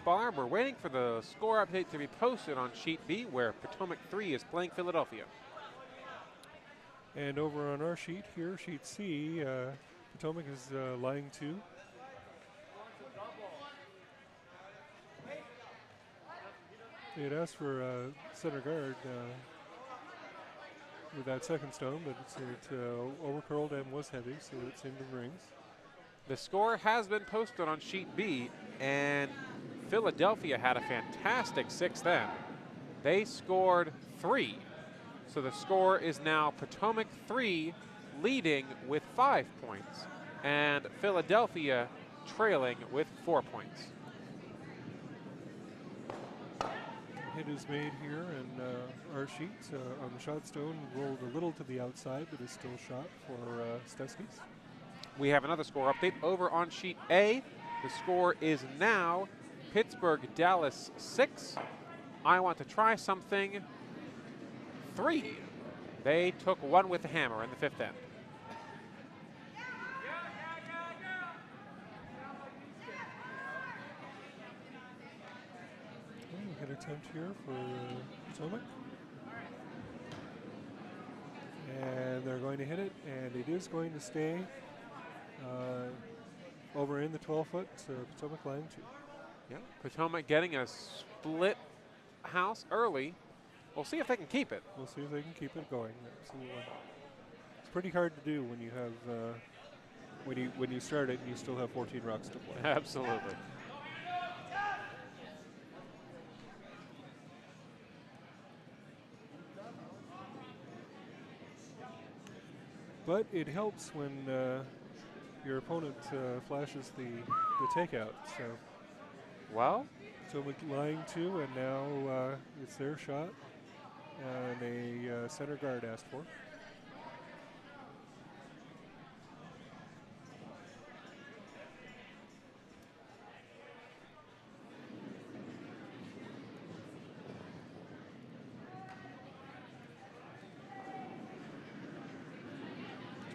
Barb, we're waiting for the score update to be posted on sheet B, where Potomac 3 is playing Philadelphia. And over on our sheet here, sheet C, Potomac is lying 2. They had asked for center guard with that second stone, but it overcurled and was heavy, so it's in the rings. The score has been posted on sheet B, and Philadelphia had a fantastic 6th end. They scored 3. So the score is now Potomac 3 leading with 5 points, and Philadelphia trailing with 4 points. Hit is made here, and our sheet on the shot stone rolled a little to the outside, but is still shot for Stefskis. We have another score update over on sheet A. The score is now Pittsburgh, Dallas 6. I want to try something 3. They took 1 with the hammer in the 5th end. Hit attempt here for Potomac. And they're going to hit it, and it is going to stay over in the 12 foot, Potomac lying 2. Yeah, Potomac getting a split house early. We'll see if they can keep it. We'll see if they can keep it going. Absolutely. It's pretty hard to do when you have when you start it and you still have 14 rocks to play. Absolutely. But it helps when your opponent flashes the takeout. So, well, Potomac lying 2, and now it's their shot, and a center guard asked for.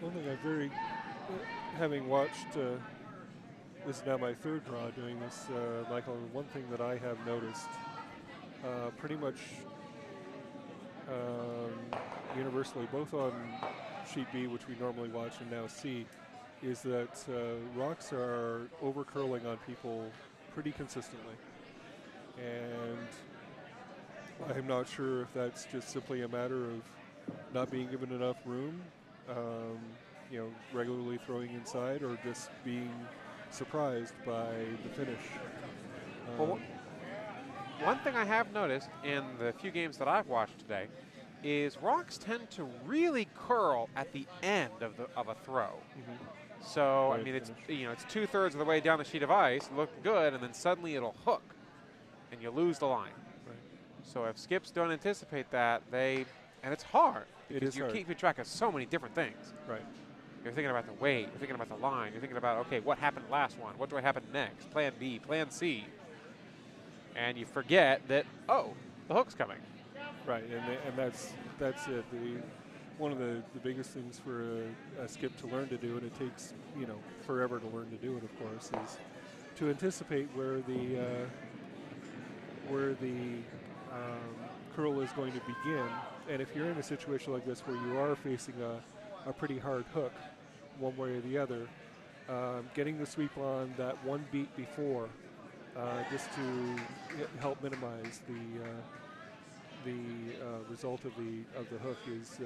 One thing having watched, this is now my 3rd draw doing this, Michael, one thing that I have noticed pretty much universally, both on sheet B, which we normally watch, and now C, is that rocks are over curling on people pretty consistently. And I'm not sure if that's just simply a matter of not being given enough room, regularly throwing inside, or just being surprised by the finish. Well, one thing I have noticed in the few games that I've watched today is rocks tend to really curl at the end of a throw. So I mean, it's it's 2/3 of the way down the sheet of ice, looking good, and then suddenly it'll hook, and you lose the line. Right. So if skips don't anticipate that, and it's hard. It is you're hard. keeping track of so many different things. Right. You're thinking about the weight. You're thinking about the line. You're thinking about, okay, what happened last one? What do I happen next? Plan B, Plan C. And you forget that, oh, the hook's coming. Right, and that's it. One of the biggest things for a skip to learn to do, and it takes forever to learn to do it, of course, is to anticipate where the curl is going to begin. And if you're in a situation like this where you are facing a pretty hard hook, one way or the other, getting the sweep on that one beat before, just to help minimize the result of the hook is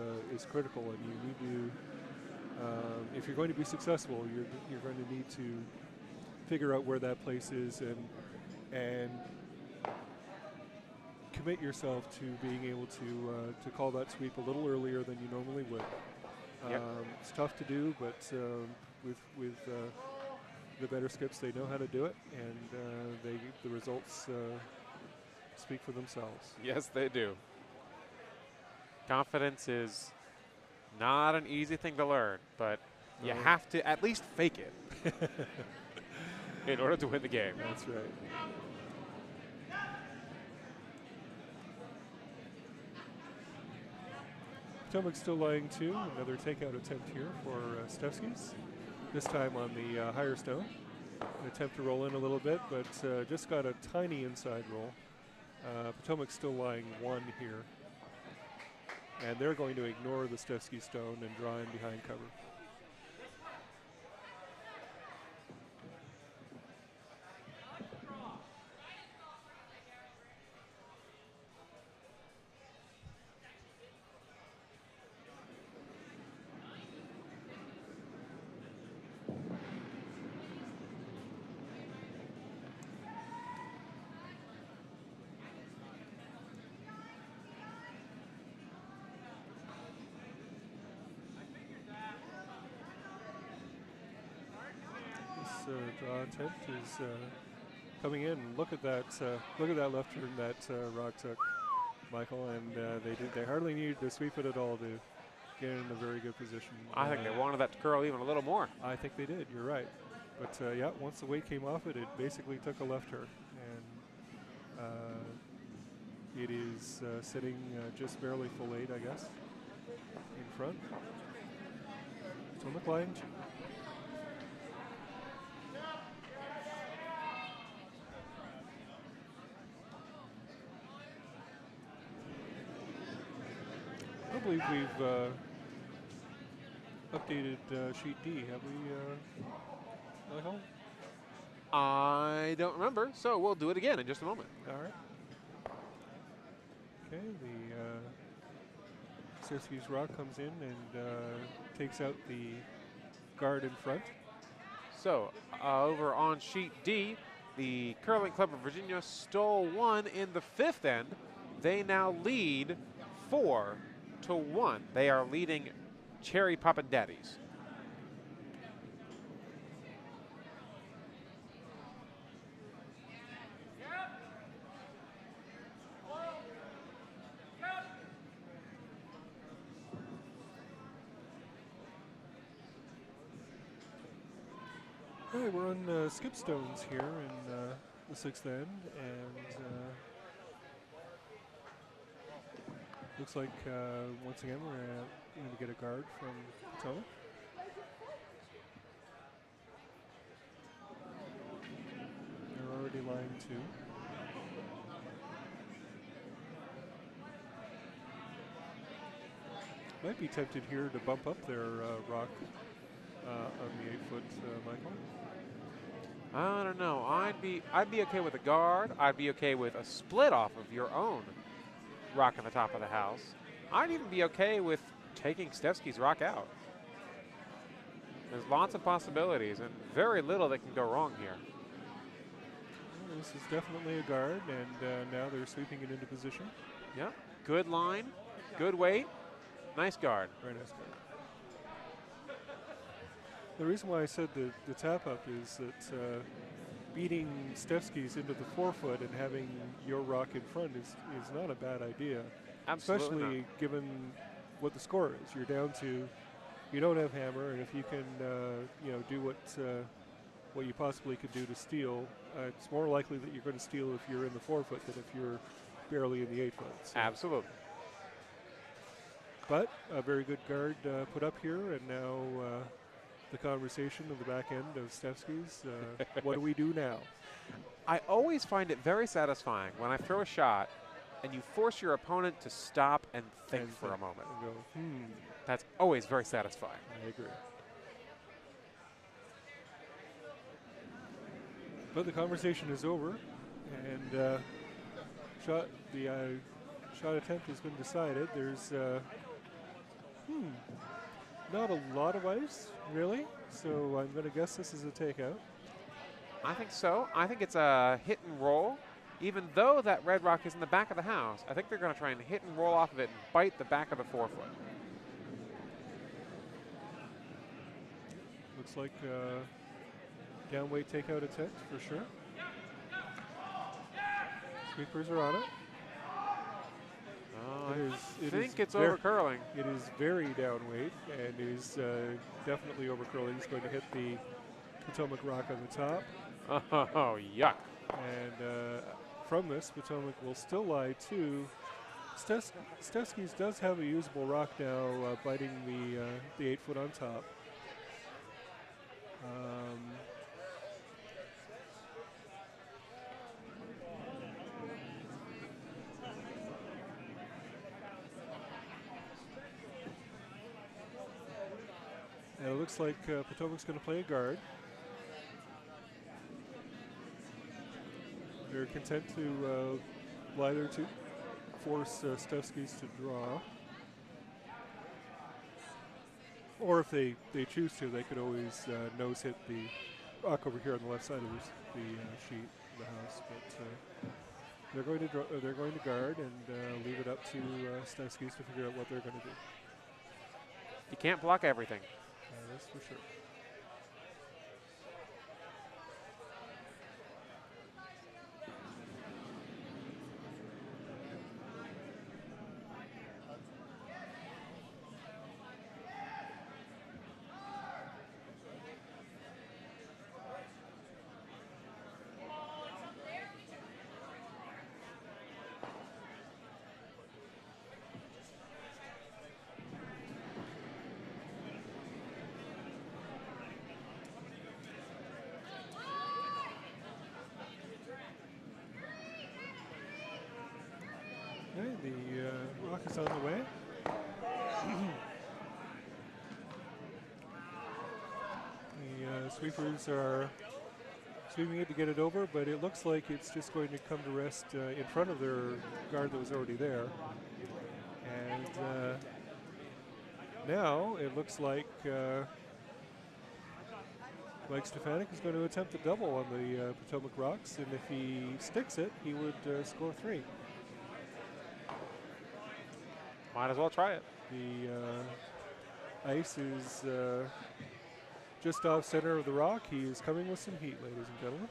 critical, and you need to, if you're going to be successful, you're going to need to figure out where that place is and commit yourself to being able to call that sweep a little earlier than you normally would. Yep. It's tough to do, but with the better skips, they know how to do it, and the results speak for themselves. Yes, they do. Confidence is not an easy thing to learn, but you have to at least fake it in order to win the game. That's right. Potomac still lying 2. Another takeout attempt here for Stefskis. This time on the higher stone. An attempt to roll in a little bit, but just got a tiny inside roll. Potomac still lying 1 here. And they're going to ignore the Stefskis stone and draw in behind cover. Draw attempt is coming in. Look at that! Look at that left turn that Rock took, Michael, and they hardly needed to sweep it at all to get in a very good position. I think they wanted that to curl even a little more. I think they did. You're right. But yeah, once the weight came off it, it basically took a left turn, and it is sitting just barely full 8, I guess, in front. Potomac line. I believe we've updated sheet D. Have we, Michael? I don't remember, so we'll do it again in just a moment. All right. Okay, the Stefskis rock comes in and takes out the guard in front. So over on sheet D, the Curling Club of Virginia stole 1 in the 5th end. They now lead 4-1. They are leading Cherry Poppin' Daddies. All right, we're on skip stones here in the 6th end, and looks like once again we're going to get a guard from Potomac. They're already line 2. Might be tempted here to bump up their rock on the 8-foot, Michael. I don't know. I'd be okay with a guard. I'd be okay with a split off of your own rock on the top of the house. I'd even be okay with taking Stefskis' rock out. There's lots of possibilities and very little that can go wrong here. Well, this is definitely a guard, and now they're sweeping it into position. Yeah, good line, good weight, nice guard. Very nice guard. The reason why I said the tap up is that beating Stefskis into the forefoot and having your rock in front is not a bad idea. Absolutely Especially not. given what the score is. You're down to, you don't have hammer, and if you can, do what you possibly could do to steal, it's more likely that you're going to steal if you're in the forefoot than if you're barely in the 8-foot. So. Absolutely. But a very good guard put up here, and now the conversation of the back end of Stefskis. What do we do now? I always find it very satisfying when I throw a shot and you force your opponent to stop and think for a moment. And go, That's always very satisfying. I agree. But the conversation is over, and the shot attempt has been decided. There's not a lot of ice, really, so I'm going to guess this is a takeout. I think so. I think it's a hit and roll. Even though that red rock is in the back of the house, I think they're going to try and hit and roll off of it and bite the back of the forefoot. Looks like downweight takeout attempt for sure. Sweepers are on it. I think it's over curling. It is very downweight and is definitely over curling. He's going to hit the Potomac rock on the top. Oh, yuck. And from this, Potomac will still lie two. Stefskis does have a usable rock now, biting the 8-foot on top. And it looks like Potomac's going to play a guard. They're content to lie there to force Stefskis to draw. Or if they choose to, they could always nose hit the rock over here on the left side of the sheet of the house. But they're going to guard and leave it up to Stefskis to figure out what they're going to do. You can't block everything. That's for sure. Okay, the rock is on the way. The sweepers are sweeping it to get it over, but it looks like it's just going to come to rest in front of their guard that was already there. And now it looks like Mike Stefanik is going to attempt a double on the Potomac rocks, and if he sticks it, he would score 3. Might as well try it. The ice is just off center of the rock. He is coming with some heat, ladies and gentlemen.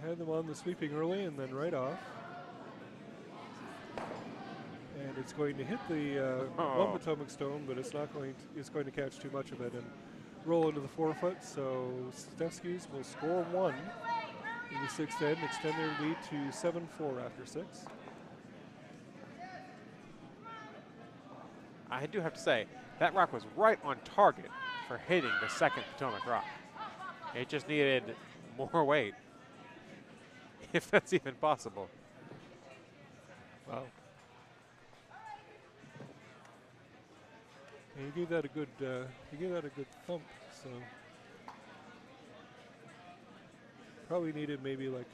Had them on the sweeping early and then right off. And it's going to hit the one Potomac stone, but it's not going to. It's going to catch too much of it and roll into the forefoot. So Stefskis will score 1 in the 6th end, extend their lead to 7-4 after 6. I do have to say, that rock was right on target for hitting the second Potomac rock. It just needed more weight, if that's even possible. Wow. And he gave that a good thump. So probably needed maybe like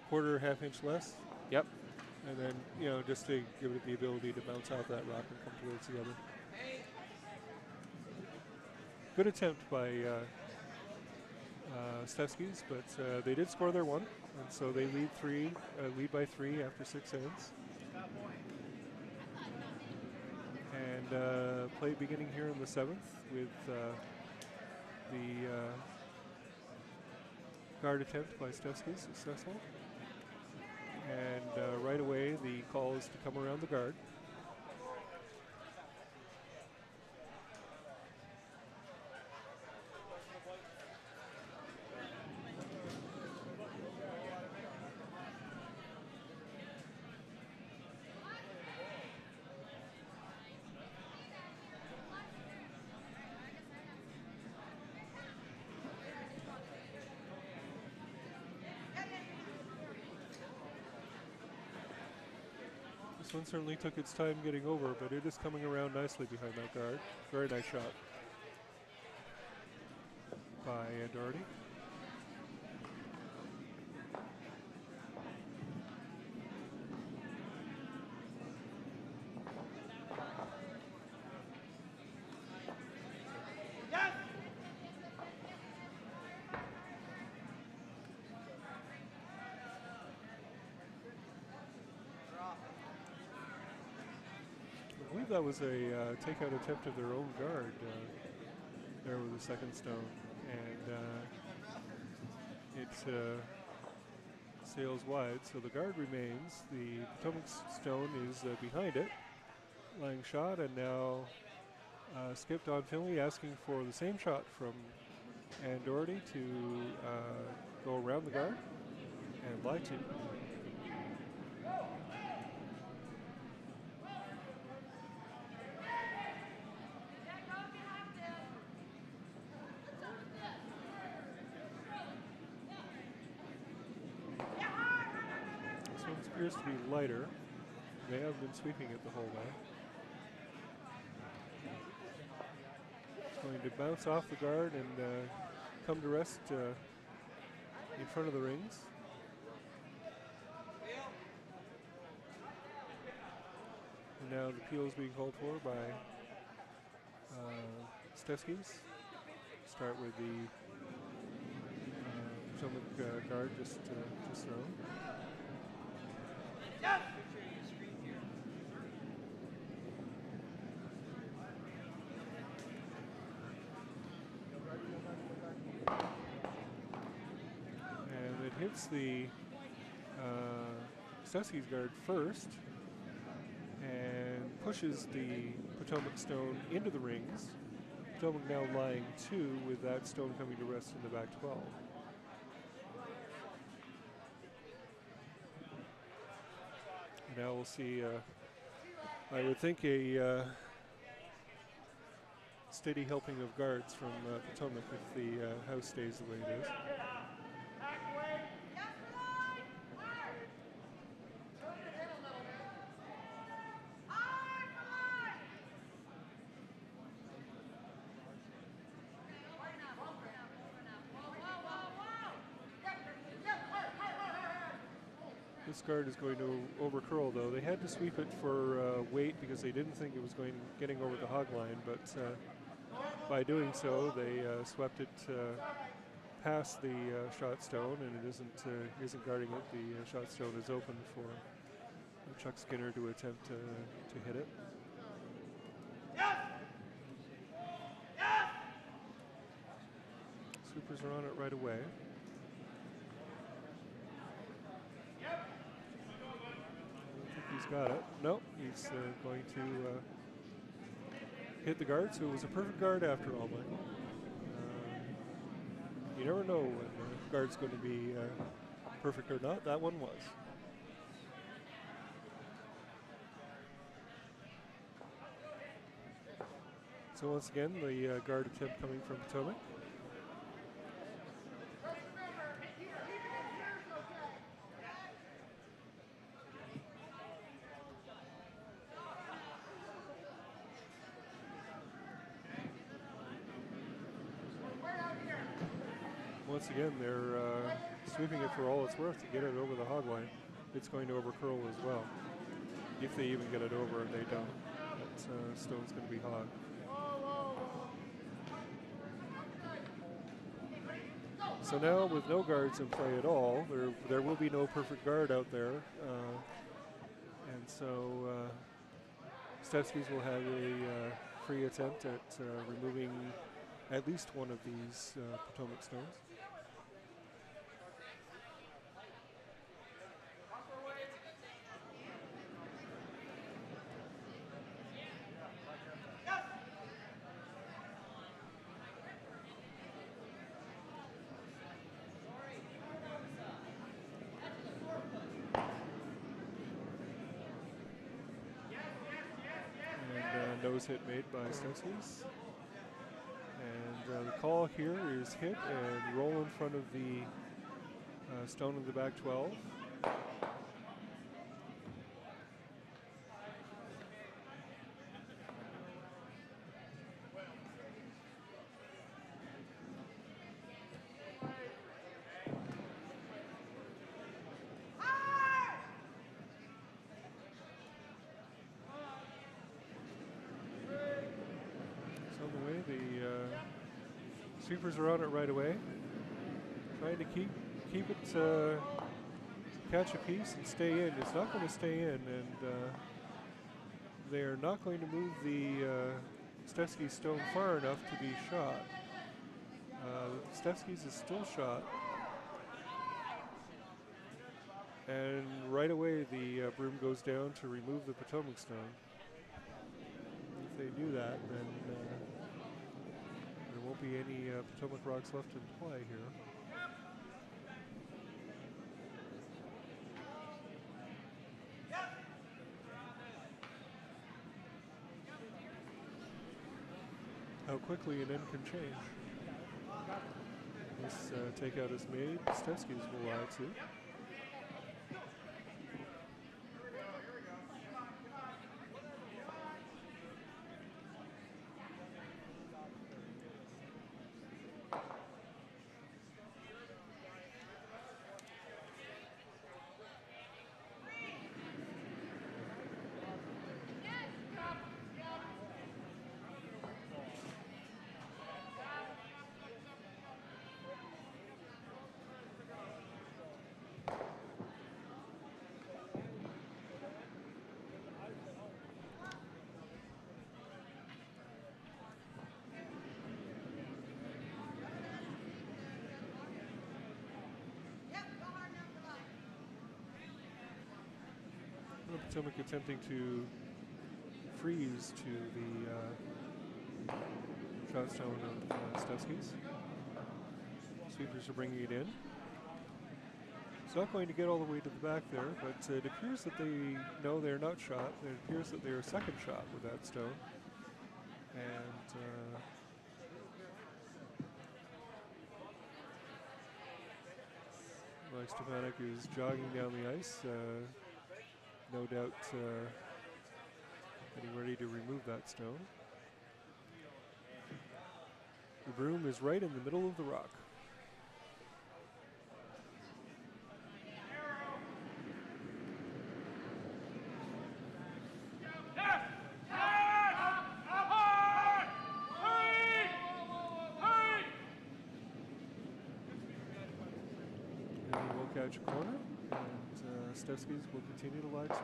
quarter, half-inch less. Yep. And then, just to give it the ability to bounce off that rock and come towards the other. Good attempt by Stefskis, but they did score their one, and so they lead by three after 6 ends. And play beginning here in the 7th with the guard attempt by Stefskis successful. And right away, the call is to come around the guard. This one certainly took its time getting over, but it is coming around nicely behind that guard. Very nice shot by Doherty. I believe that was a takeout attempt of their own guard there with the second stone, and it sails wide, so the guard remains. The Potomac stone is behind it, lying shot, and now skipped on Finley asking for the same shot from Ann Doherty to go around the guard and lie to. Appears to be lighter. They have been sweeping it the whole way. It's going to bounce off the guard and come to rest in front of the rings. And now the peel is being called for by Stefskis. Start with the Potomac guard just thrown. And it hits the Stefskis guard first and pushes the Potomac stone into the rings. Potomac now lying 2 with that stone coming to rest in the back 12. Now we'll see, I would think, a steady helping of guards from Potomac if the house stays the way it is. This guard is going to overcurl, though. They had to sweep it for weight because they didn't think it was getting over the hog line, but by doing so, they swept it past the shot stone, and it isn't guarding it. The shot stone is open for Chuck Skinner to attempt to hit it. Supers are on it right away. He's got it. Nope, he's going to hit the guard, so it was a perfect guard after all, Michael. You never know when the guard's going to be perfect or not. That one was. So once again, the guard attempt coming from Potomac. once again, they're sweeping it for all it's worth to get it over the hog line. It's going to overcurl as well. If they even get it over, and they don't, that stone's going to be hog. So now, with no guards in play at all, there will be no perfect guard out there, and so Stefskis will have a free attempt at removing at least one of these Potomac stones. Nose hit made by Stefskis. And the call here is hit and roll in front of the stone in the back 12. Sweepers are on it right away, trying to keep it catch a piece and stay in. It's not going to stay in, and they are not going to move the Stefskis stone far enough to be shot. Stefskis is still shot, and right away the broom goes down to remove the Potomac stone. If they do that, then there won't be any Potomac rocks left in play here. How quickly an end can change. This takeout is made. Stefskis will lie to. Potomac attempting to freeze to the shot stone of Stefskis. Sweepers are bringing it in. It's not going to get all the way to the back there, but it appears that they're not shot. It appears that they are second shot with that stone. And Potomac is jogging down the ice. No doubt getting ready to remove that stone. The broom is right in the middle of the rock. And he will catch a corner. Stefskis will continue to lie to.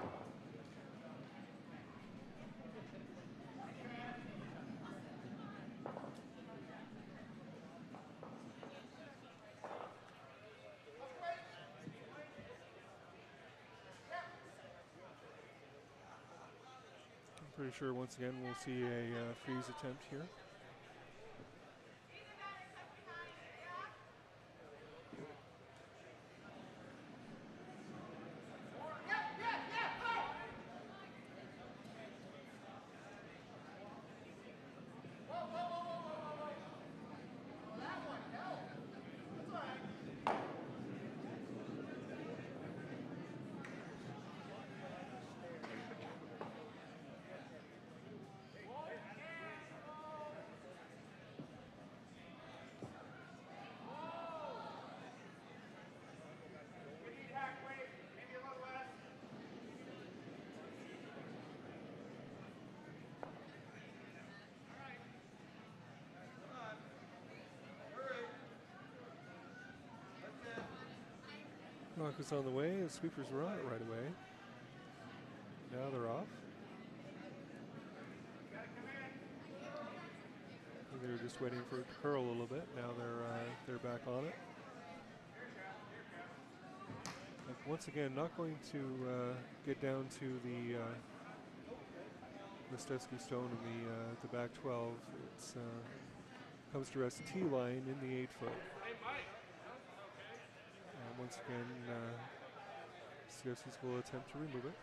I'm pretty sure once again we'll see a freeze attempt here. Rock was on the way. The sweepers were on it right away. Now they're off. They were just waiting for it to curl a little bit. Now they're back on it. Like once again, not going to get down to the Stefskis stone in the back 12. It's comes to rest T line in the 8-foot. And once again, Stefskis will attempt to remove it.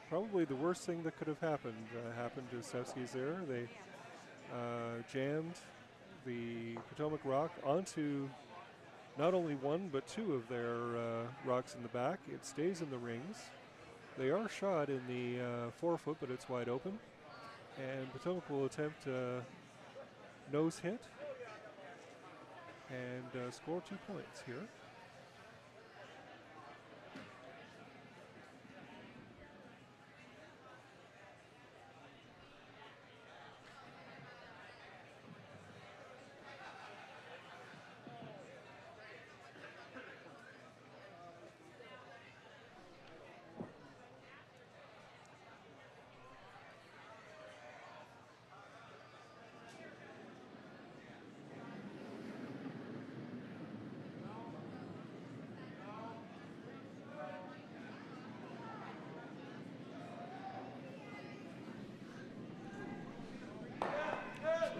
Probably the worst thing that could have happened to Stefskis there. They jammed the Potomac rock onto not only one but two of their rocks in the back. It stays in the rings. They are shot in the 4-foot, but it's wide open. And Potomac will attempt nose hit and score 2 points here.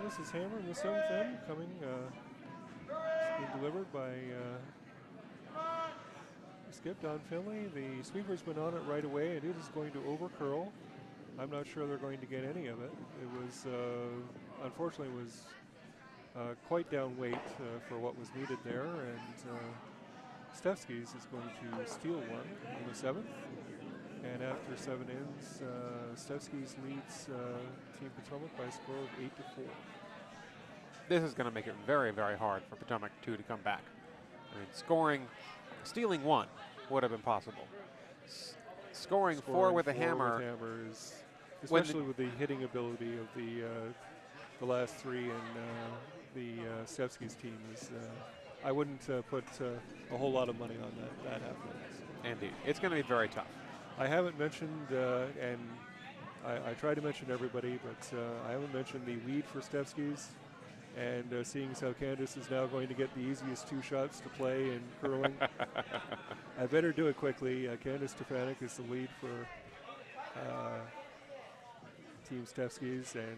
This is Hammer in the 7th end, coming, being delivered by Skip Don Finley. The sweeper's been on it right away, and it is going to overcurl. I'm not sure they're going to get any of it. It was, unfortunately, quite down weight for what was needed there, and Stefskis is going to steal one in the 7th. And after 7 ends, Stefskis leads Team Potomac by a score of 8-4. This is going to make it very, very hard for Potomac 2 to come back. I mean, stealing one would have been possible. Scoring four with a hammer is, especially with the hitting ability of the last three, and the Stefskis team is. I wouldn't put a whole lot of money on that happening. Indeed, it's going to be very tough. I haven't mentioned, and I try to mention everybody, but I haven't mentioned the lead for Stefskis. And seeing as how Candace is now going to get the easiest 2 shots to play in curling, I better do it quickly. Candace Stefanik is the lead for Team Stefskis, and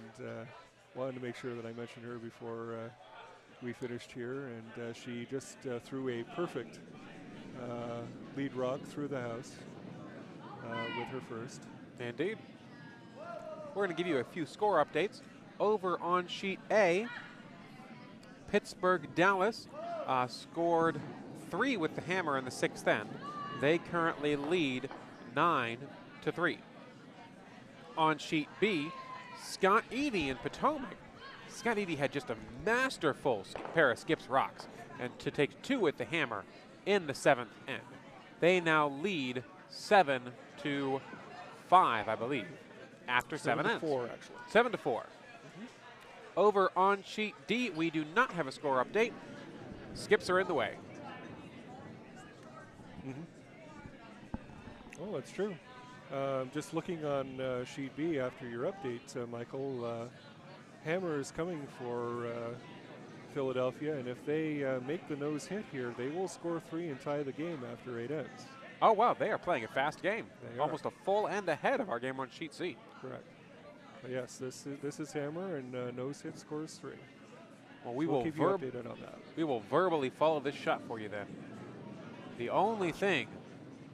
wanted to make sure that I mentioned her before we finished here. And she just threw a perfect lead rock through the house with her first. Indeed. We're going to give you a few score updates. Over on sheet A, Pittsburgh Dallas scored 3 with the hammer in the 6th end. They currently lead 9-3. On sheet B, Scott Eady in Potomac. Scott Eady had just a masterful pair of skips rocks, and to take 2 with the hammer in the 7th end. They now lead 7-5, I believe, after 7 ends. 7-4, actually. 7-4. Over on sheet D, we do not have a score update. Skips are in the way. Oh, that's true. Just looking on sheet B after your update, Michael, hammer is coming for Philadelphia, and if they make the nose hit here, they will score 3 and tie the game after 8 ends. Oh, wow, they are playing a fast game. They Almost are. a full end ahead of our game on sheet C. Correct. Yes, this is hammer, and nose hit scores 3. Well, we'll keep you updated on that. We will verbally follow this shot for you then. The only thing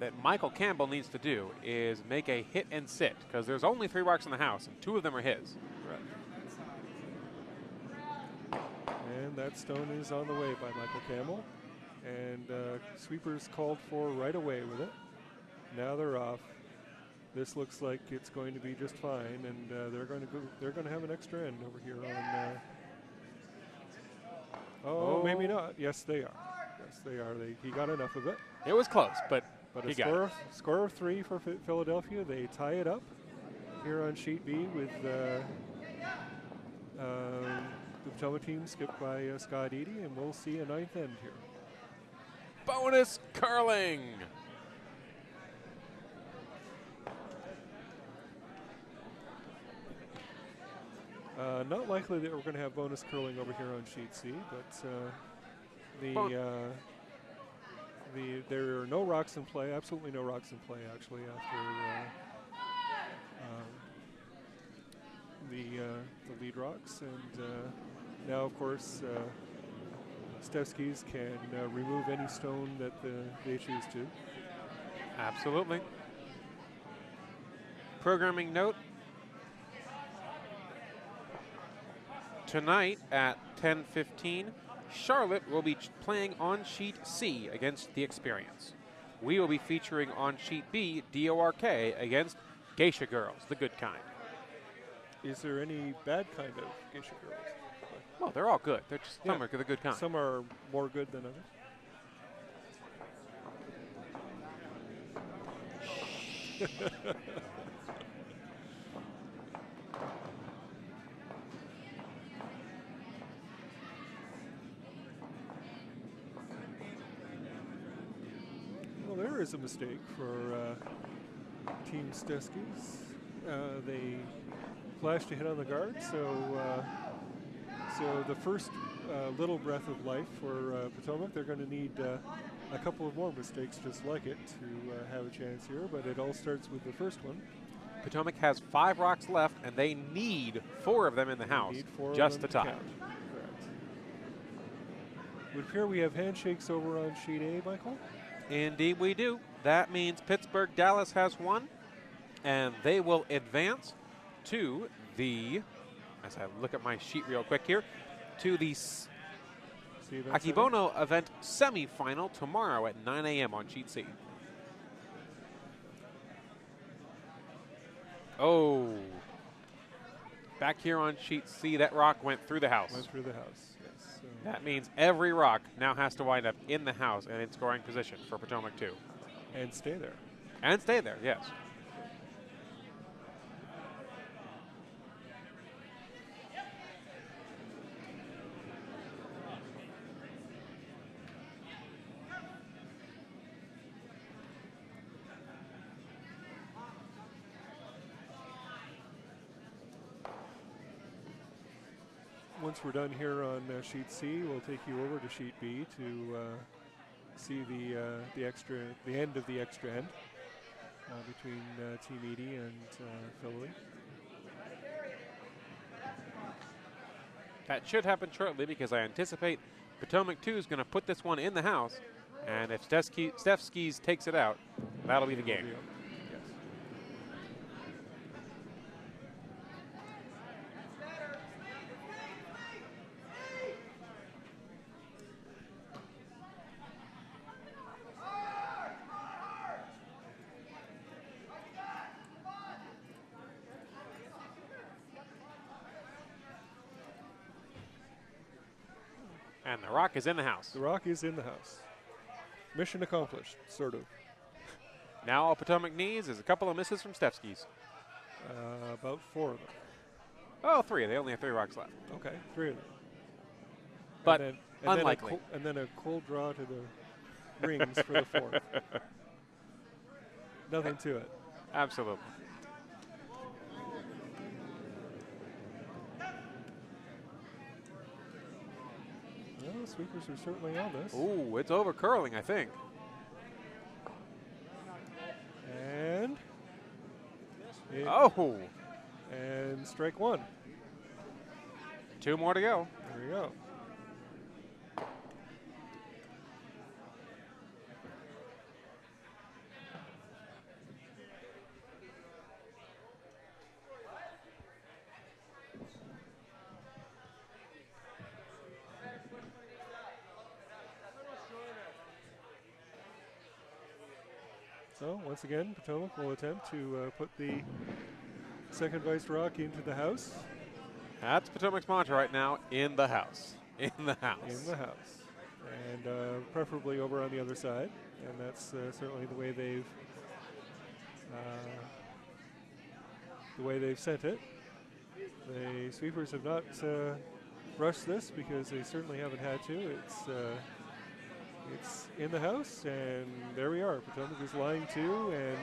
that Michael Campbell needs to do is make a hit and sit, because there's only 3 rocks in the house, and 2 of them are his. Correct. And that stone is on the way by Michael Campbell. And sweepers called for right away with it. Now they're off. this looks like it's going to be just fine, and they're going to go. They're going to have an extra end over here on. Maybe not. Yes, they are. Yes, they are. He got enough of it. It was close, but But he a got it. score of 3 for Philadelphia. They tie it up here on sheet B with the Potomac team skipped by Scott Eady, and we'll see a ninth end here. Bonus curling. Not likely that we're going to have bonus curling over here on sheet C, but there are no rocks in play. Absolutely no rocks in play, actually, after the lead rocks, and now, of course, Stefskis can remove any stone that they choose to. Absolutely. Programming note. Tonight at 10:15, Charlotte will be playing on sheet C against The Experience. We will be featuring on sheet B, DORK against Geisha Girls, the good kind. Is there any bad kind of geisha girls? Well, they're all good. They're just some are the good kind. Some are more good than others. Well, there is a mistake for Team Stefskis. They flashed a hit on the guard, so the first little breath of life for Potomac. They're going to need a couple of more mistakes just like it to have a chance here, but it all starts with the first one. Potomac has 5 rocks left, and they need 4 of them in the house just to tie. Correct. It would appear we have handshakes over on sheet A, Michael. Indeed we do. That means Pittsburgh Dallas has 1, and they will advance to the, as I look at my sheet real quick here, to the Akibono event semifinal tomorrow at 9 a.m. on sheet C. Oh, back here on sheet C, that rock went through the house. Went through the house, yes. So That means every rock now has to wind up in the house and in scoring position for Potomac 2. and stay there. And stay there, yes. Once we're done here on sheet C, we'll take you over to sheet B to see the end of the extra end between Team Eady and Philly. That should happen shortly because I anticipate Potomac 2 is going to put this one in the house, and if Stefskis takes it out, that'll be the game. Yes. And the rock is in the house. The rock is in the house. Mission accomplished, sort of. Now all Potomac needs is a couple of misses from Stefskis. About 4 of them. Oh, 3. They only have 3 rocks left. Okay, 3 of them. But and unlikely. And then a cold draw to the rings for the 4th. Nothing to it. Absolutely. Well, the sweepers are certainly on this. Ooh, it's over curling, I think. And Oh, and strike 1. 2 more to go. There we go. So once again, Potomac will attempt to put the second vice rock into the house. That's Potomac's mantra right now, in the house. In the house. In the house. And preferably over on the other side. And that's certainly the way they've sent it. The sweepers have not rushed this because they certainly haven't had to. It's in the house, and there we are. Potomac is lying to, and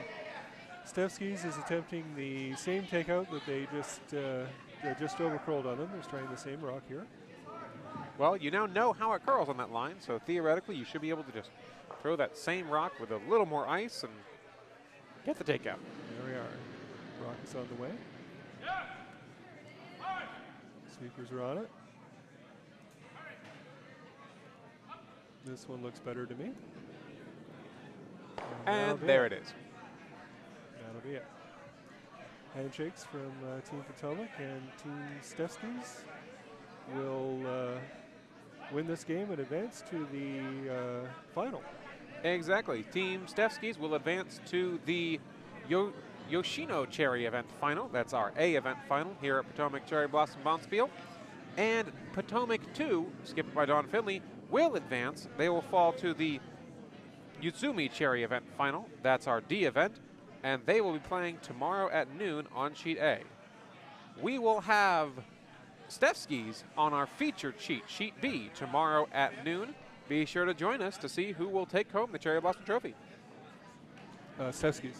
Stefskis is attempting the same takeout that they just overcurled on them. They're trying the same rock here. Well, you now know how it curls on that line, so theoretically you should be able to just throw that same rock with a little more ice and get the takeout. There we are. Rock is on the way. Sweepers are on it. This one looks better to me. And there it is. That'll be it. Handshakes from Team Potomac, and Team Stefskis will win this game and advance to the final. Exactly. Team Stefskis will advance to the Yoshino Cherry Event Final. That's our A Event Final here at Potomac Cherry Blossom Bonspiel. And Potomac 2, skipped by Don Finley, will advance. They will fall to the Yuzumi Cherry Event Final. That's our D event. And they will be playing tomorrow at noon on Sheet A. We will have Stefskis on our featured sheet, Sheet B, tomorrow at noon. Be sure to join us to see who will take home the Cherry Blossom Trophy. Stefskis.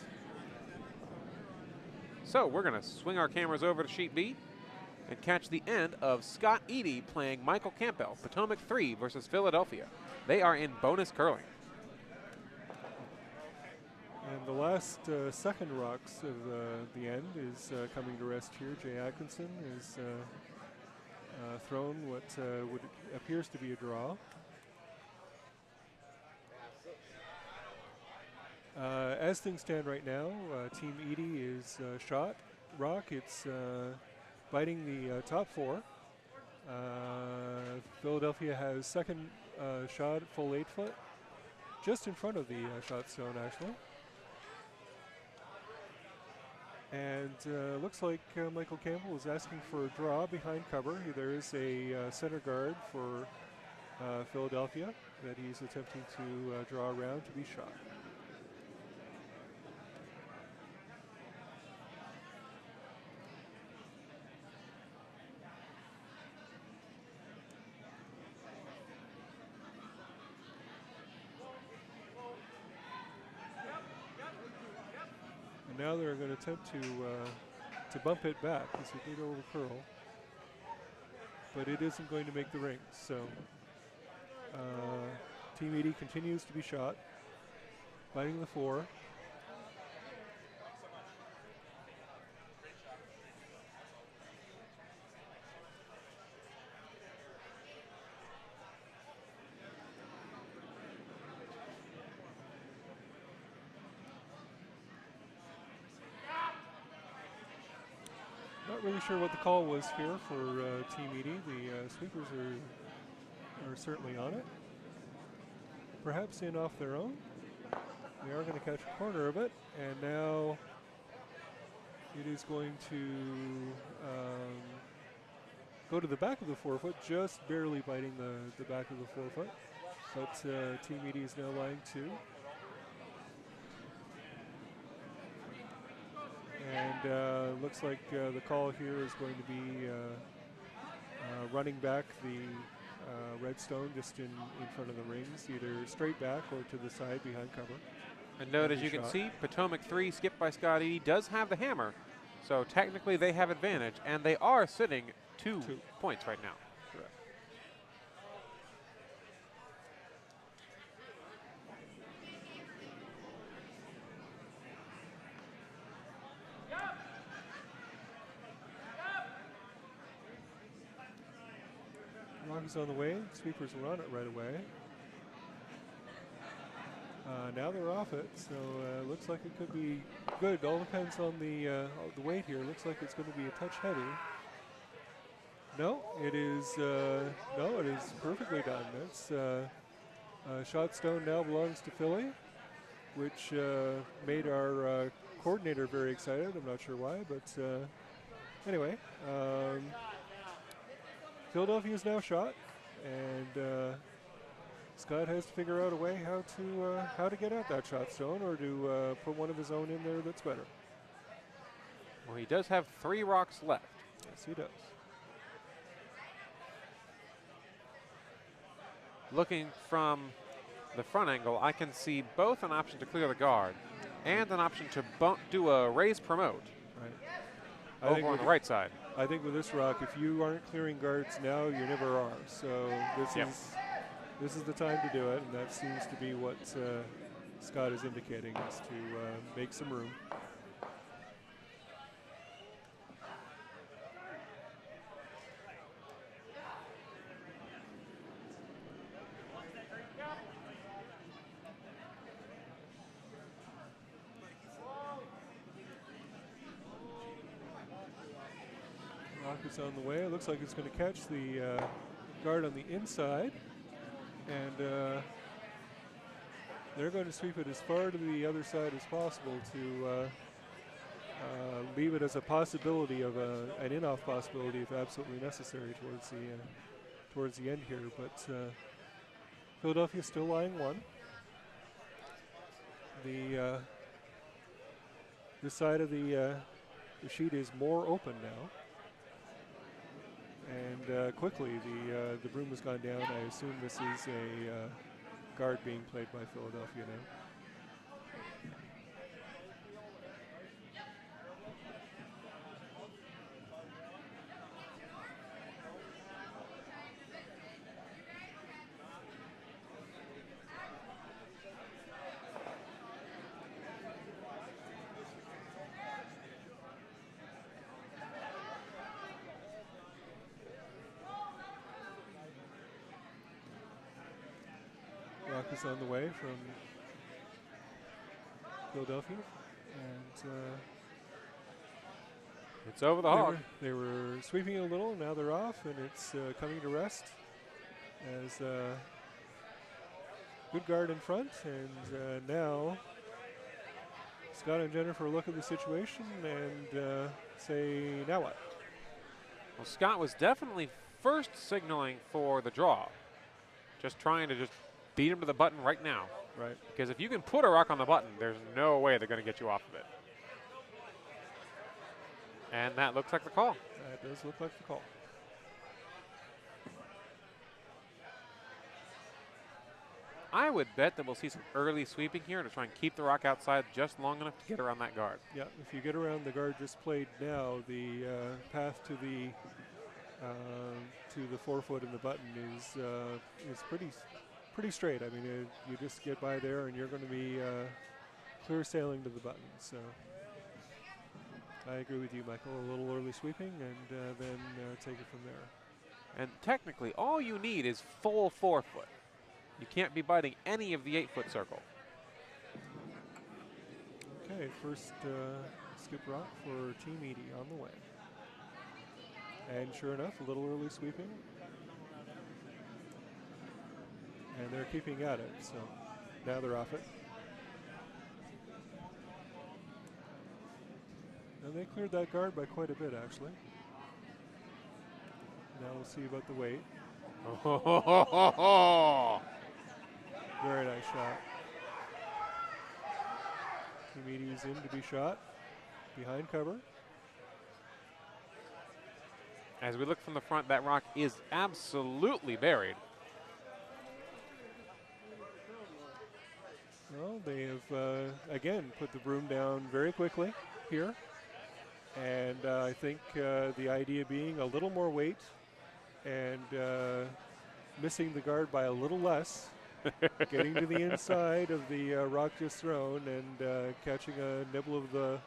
So we're going to swing our cameras over to Sheet B and catch the end of Scott Eady playing Michael Campbell, Potomac 3 versus Philadelphia. They are in bonus curling. And the last second rocks of the end is coming to rest here. Jay Atkinson is thrown what appears to be a draw. As things stand right now, Team Eady is shot rock. It's biting the top four. Philadelphia has second shot at full 8 foot, just in front of the shot stone actually. And looks like Michael Campbell is asking for a draw behind cover. There is a center guard for Philadelphia that he's attempting to draw around to be shot. And now they're going to attempt to bump it back because it did overcurl, but it isn't going to make the ring. So Team Eady continues to be shot, biting the four. Not really sure what the call was here for Team Eady. The sweepers are certainly on it. Perhaps in off their own. They are going to catch a corner of it, and now it is going to go to the back of the 4 foot, just barely biting the back of the 4 foot. But Team Eady is now lying 2. And looks like the call here is going to be running back the redstone just in front of the rings, either straight back or to the side behind cover. And note, as you can see, Potomac 3, skipped by Scott Eady, does have the hammer. So technically they have advantage, and they are sitting 2 points right now. Correct. Rock is on the way. Sweepers will run it right away. Now they're off it, so looks like it could be good. All depends on the weight here. Looks like it's going to be a touch heavy. No, it is. No, it is perfectly done. It's shot stone now belongs to Philly, which made our coordinator very excited. I'm not sure why, but anyway, Philadelphia is now shot, and Scott has to figure out a way how to get at that shot stone, or to put one of his own in there that's better. Well, he does have 3 rocks left. Yes, he does. Looking from the front angle, I can see both an option to clear the guard and an option to do a raise promote Right. over on the right side. I think with this rock, if you aren't clearing guards now, you never are. So this is the time to do it, and that seems to be what Scott is indicating, is to make some room. Rocket's on the way. It looks like it's going to catch the guard on the inside, and they're going to sweep it as far to the other side as possible to leave it as a possibility of an in-off possibility if absolutely necessary towards the end here. But Philadelphia still lying 1. This side of the sheet is more open now. And quickly, the broom has gone down. I assume this is a guard being played by Philadelphia now. Rock is on the way from Philadelphia, and It's over the hog. they were sweeping it a little. Now they're off, and it's coming to rest as good guard in front. And now Scott and Jennifer look at the situation and say, now what? Well, Scott was definitely first signaling for the draw. Just trying to just beat him to the button right now. Right. Because if you can put a rock on the button, there's no way they're going to get you off of it. And that looks like the call. That does look like the call. I would bet that we'll see some early sweeping here to try and keep the rock outside just long enough to get around that guard. Yeah, if you get around the guard just played now, the path to the 4 foot in the button is pretty straight. I mean, you just get by there, and you're going to be clear sailing to the button. So I agree with you, Michael. A little early sweeping, and then take it from there. And technically, all you need is full 4 foot. You can't be biting any of the 8 foot circle. Okay, first skip rock for Team Edie on the way. And sure enough, a little early sweeping. And they're keeping at it, so now they're off it. And they cleared that guard by quite a bit, actually. Now we'll see about the weight. Very nice shot. Team Edie's in to be shot. Behind cover. As we look from the front, that rock is absolutely buried. Well, they have, again, put the broom down very quickly here. And I think the idea being a little more weight and missing the guard by a little less, getting to the inside of the rock just thrown and catching a nibble of the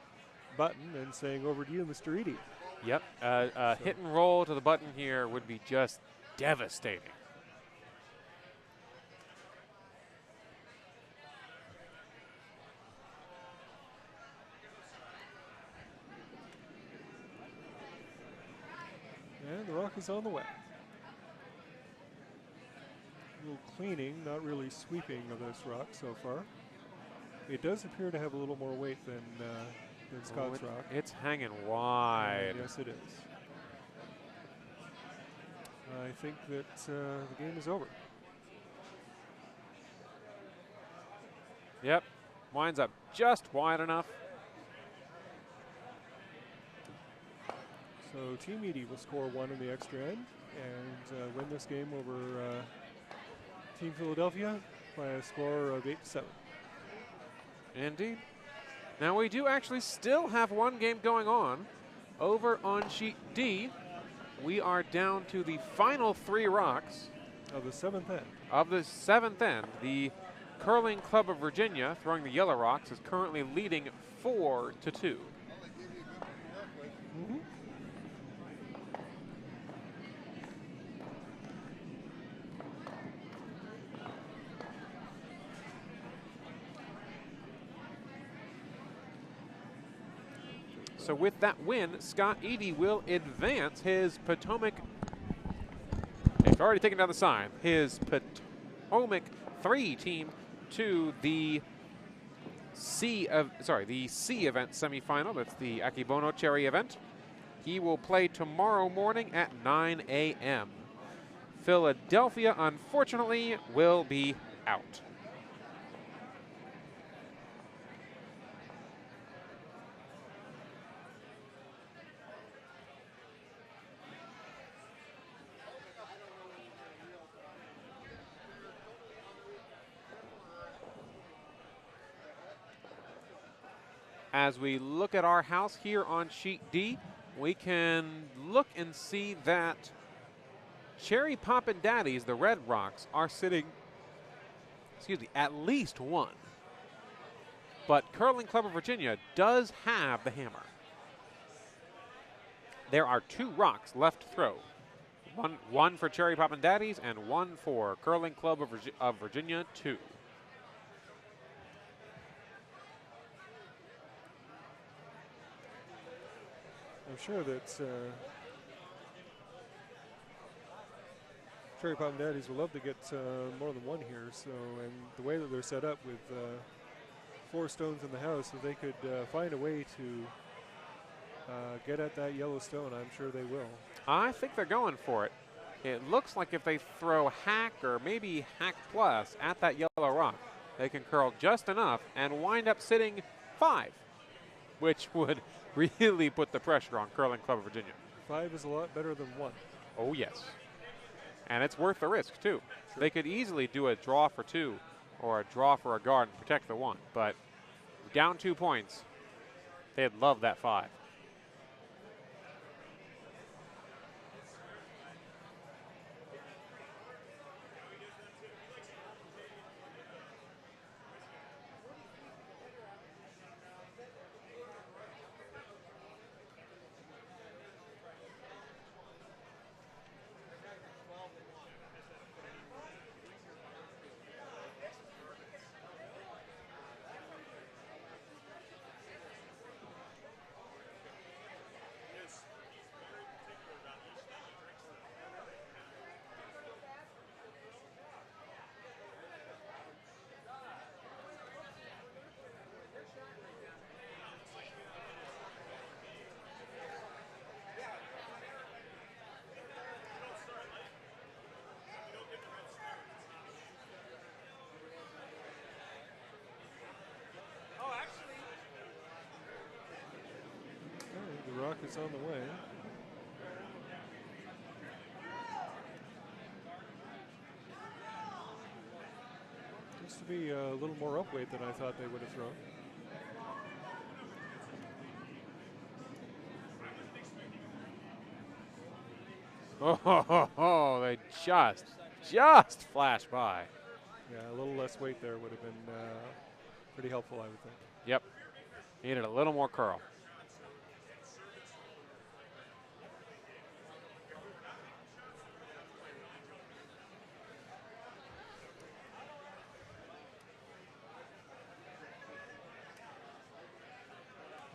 button and saying, over to you, Mr. Edie. Yep, hit and roll to the button here would be just devastating. And the rock is on the way. A little cleaning, not really sweeping of this rock so far. It does appear to have a little more weight than Scott's Rock. It's hanging wide. Yes, it is. I think that the game is over. Yep, winds up just wide enough. So Team Edie will score 1 in the extra end and win this game over Team Philadelphia by a score of 8-7. Indeed. Now we do actually still have one game going on. Over on sheet D, we are down to the final 3 rocks. Of the 7th end. Of the 7th end, the Curling Club of Virginia, throwing the yellow rocks, is currently leading 4-2. Mm-hmm. So with that win, Scott Edie will advance his Potomac. They've already taken down the sign. His Potomac 3 team to the C event semifinal. That's the Akibono Cherry event. He will play tomorrow morning at 9 a.m. Philadelphia, unfortunately, will be out. As we look at our house here on sheet D, we can look and see that Cherry Poppin' Daddies, the Red Rocks, are sitting, at least 1. But Curling Club of Virginia does have the hammer. There are 2 rocks left to throw. One for Cherry Poppin' Daddies and 1 for Curling Club of Virginia 2. I'm sure that Cherry Poppin' Daddies will love to get more than 1 here. So, and the way that they're set up with 4 stones in the house, if they could find a way to get at that yellow stone, I'm sure they will. I think they're going for it. It looks like if they throw hack or maybe hack plus at that yellow rock, they can curl just enough and wind up sitting 5, which would really put the pressure on Curling Club of Virginia. 5 is a lot better than 1. Oh, yes. And it's worth the risk, too. Sure. They could easily do a draw for 2 or a draw for a guard and protect the 1. But down 2 points, they'd love that 5. The rock is on the way. Seems to be a little more upweight than I thought they would have thrown. Oh, they just flashed by. Yeah, a little less weight there would have been pretty helpful, I would think. Yep. Needed a little more curl.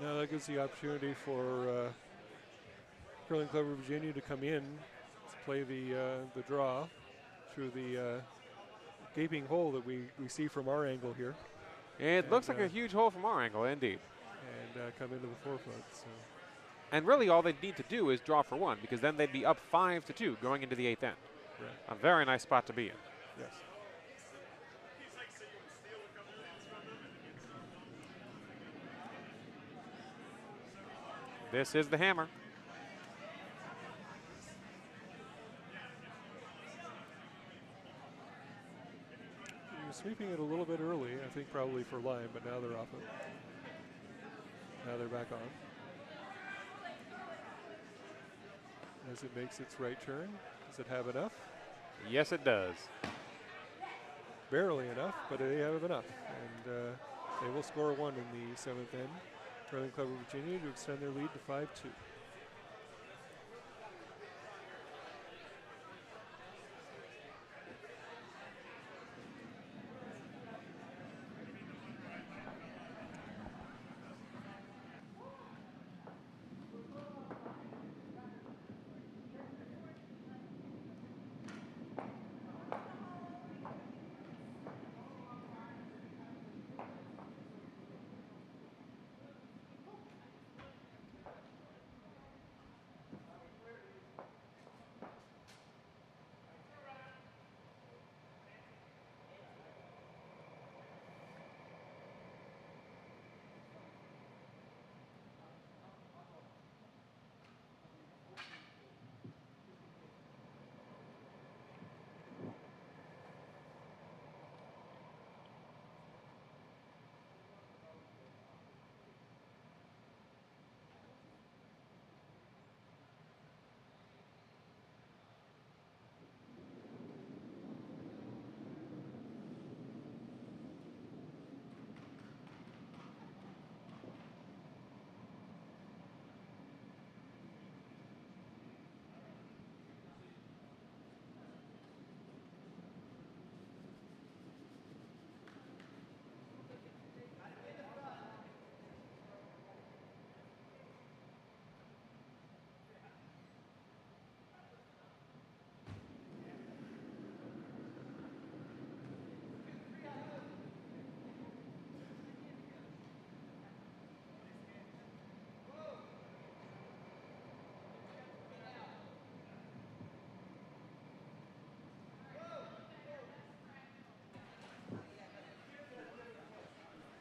Now that gives the opportunity for Curling Club of Virginia to come in to play the draw through the gaping hole that we see from our angle here. It and, looks like a huge hole from our angle, indeed. and come into the 4 foot. So. And really all they need to do is draw for 1, because then they'd be up 5-2 going into the 8th end. Right. A very nice spot to be in. Yes. This is the hammer. He was sweeping it a little bit early, I think probably for line, but now they're off it. Now they're back on. As it makes its right turn, does it have enough? Yes, it does. Barely enough, but they have enough. And they will score 1 in the 7th end. Curling Club of Virginia to extend their lead to 5-2.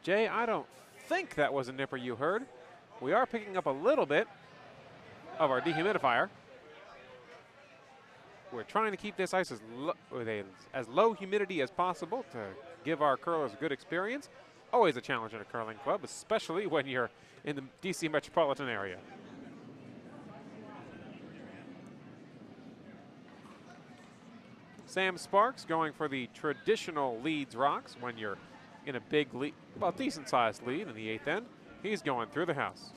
Jay, I don't think that was a nipper you heard. We are picking up a little bit of our dehumidifier. We're trying to keep this ice with as low humidity as possible to give our curlers a good experience. Always a challenge in a curling club, especially when you're in the DC metropolitan area. Sam Sparks going for the traditional leads rocks when you're in a big lead, well, decent-sized lead in the 8th end. He's going through the house.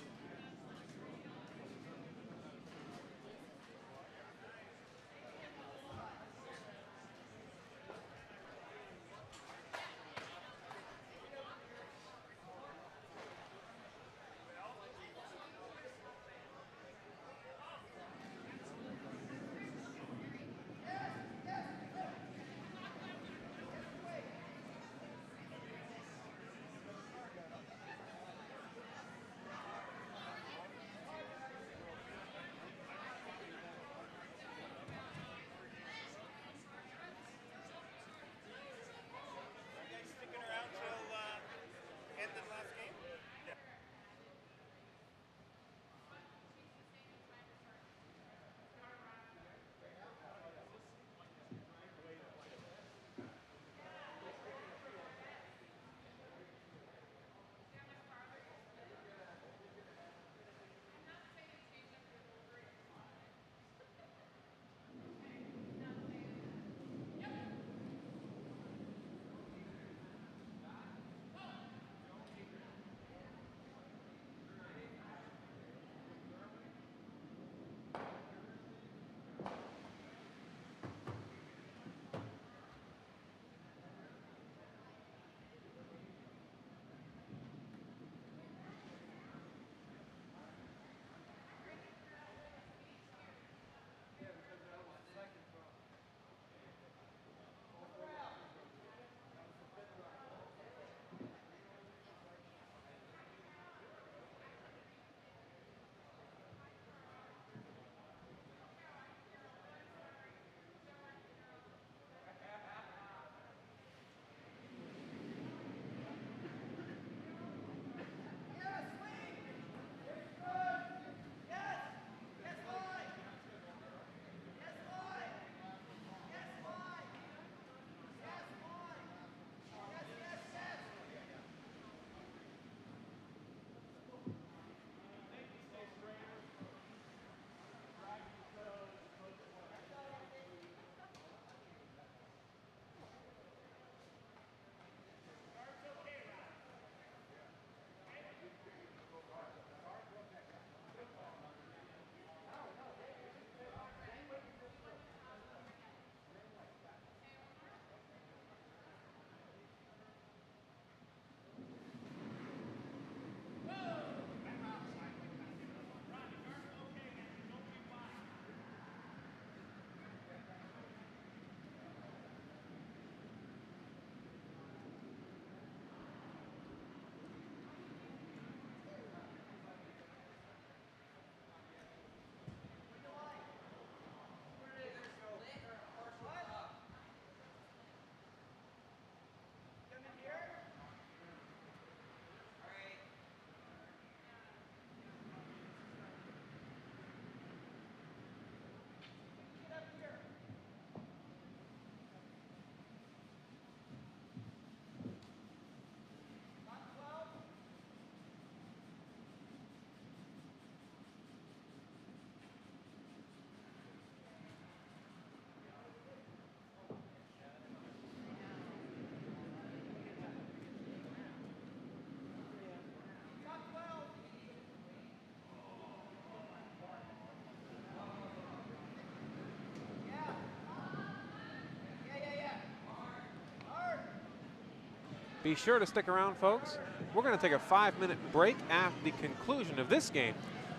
Be sure to stick around, folks. We're going to take a 5-minute break after the conclusion of this game,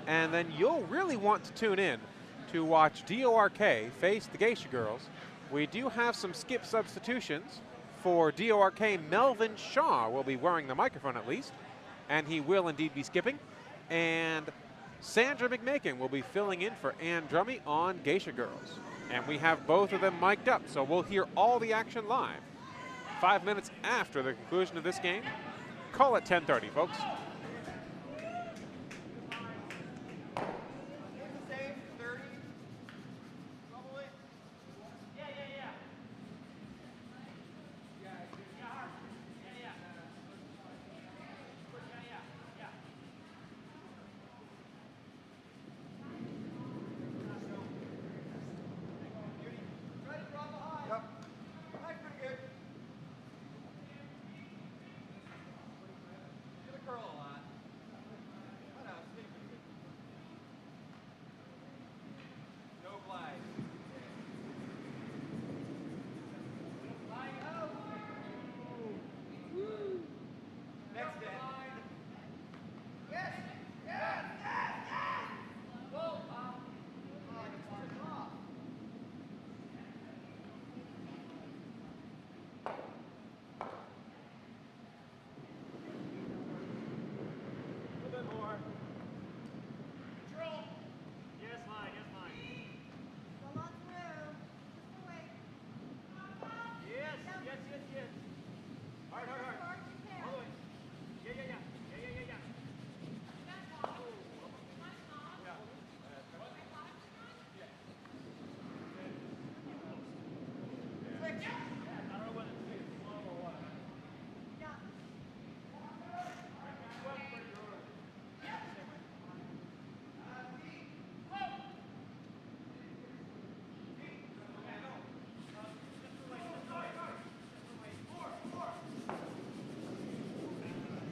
and then you'll really want to tune in to watch DORK face the Geisha Girls. We do have some skip substitutions. For DORK, Melvin Shaw will be wearing the microphone at least, and he will indeed be skipping. And Sandra McMakin will be filling in for Ann Drummy on Geisha Girls. And we have both of them mic'd up, so we'll hear all the action live. 5 minutes after the conclusion of this game. Call at 10:30, folks.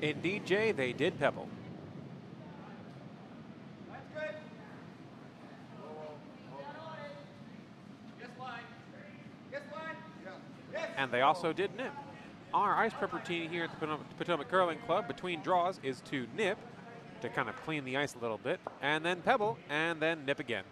Indeed, Jay, they did pebble. And they also did nip. Our ice prep routine here at the Potomac Curling Club between draws is to nip, to kind of clean the ice a little bit, and then pebble, and then nip again.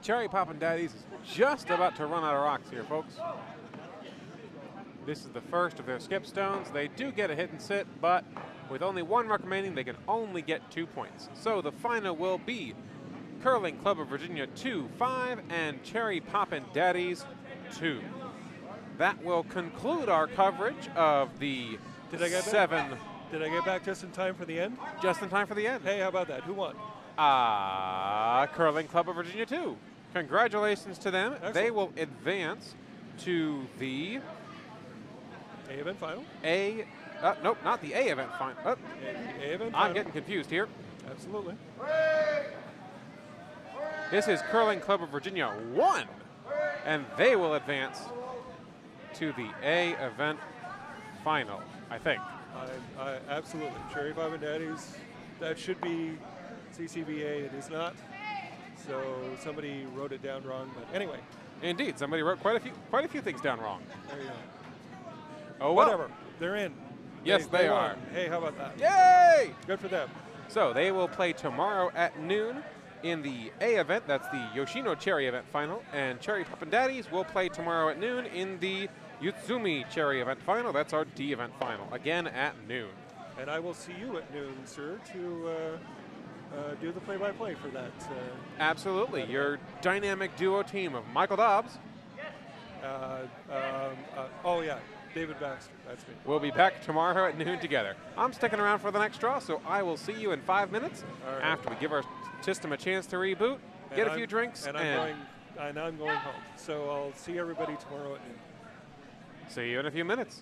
Cherry Poppin' Daddies is just about to run out of rocks here, folks. This is the first of their skip stones. They do get a hit and sit, but with only one ruck remaining, they can only get 2 points. So the final will be Curling Club of Virginia 2-5 and Cherry Poppin' Daddies 2. That will conclude our coverage of the Did I get seven. Did I get back just in time for the end? Just in time for the end. Hey, how about that? Who won? Curling Club of Virginia 2. Congratulations to them. Excellent. They will advance to the A event final? nope, not the A event final. A event final. I'm getting confused here. Absolutely. This is Curling Club of Virginia 1, and they will advance to the A event final, I think. I absolutely. Cherry Poppin' Daddies, that should be CCVA. It is not. So somebody wrote it down wrong. But anyway, Indeed, somebody wrote quite a few things down wrong. there you go. Oh well. Whatever. They're in. Yes, they won. are. Hey, how about that? Yay! Good for them. So they will play tomorrow at noon in the A event. That's the Yoshino Cherry event final. And Cherry Poppin' Daddies will play tomorrow at noon in the Yutsumi Cherry event final. That's our D event final, again at noon. And I will see you at noon, sir, to do the play-by-play for that. Absolutely. Your dynamic duo team of Michael Dobbs. Oh, yeah. David Baxter. That's me. We'll be back tomorrow at noon together. I'm sticking around for the next draw, so I will see you in 5 minutes All right. after we give our system a chance to reboot, get a few drinks, and I'm going home. So I'll see everybody tomorrow at noon. see you in a few minutes.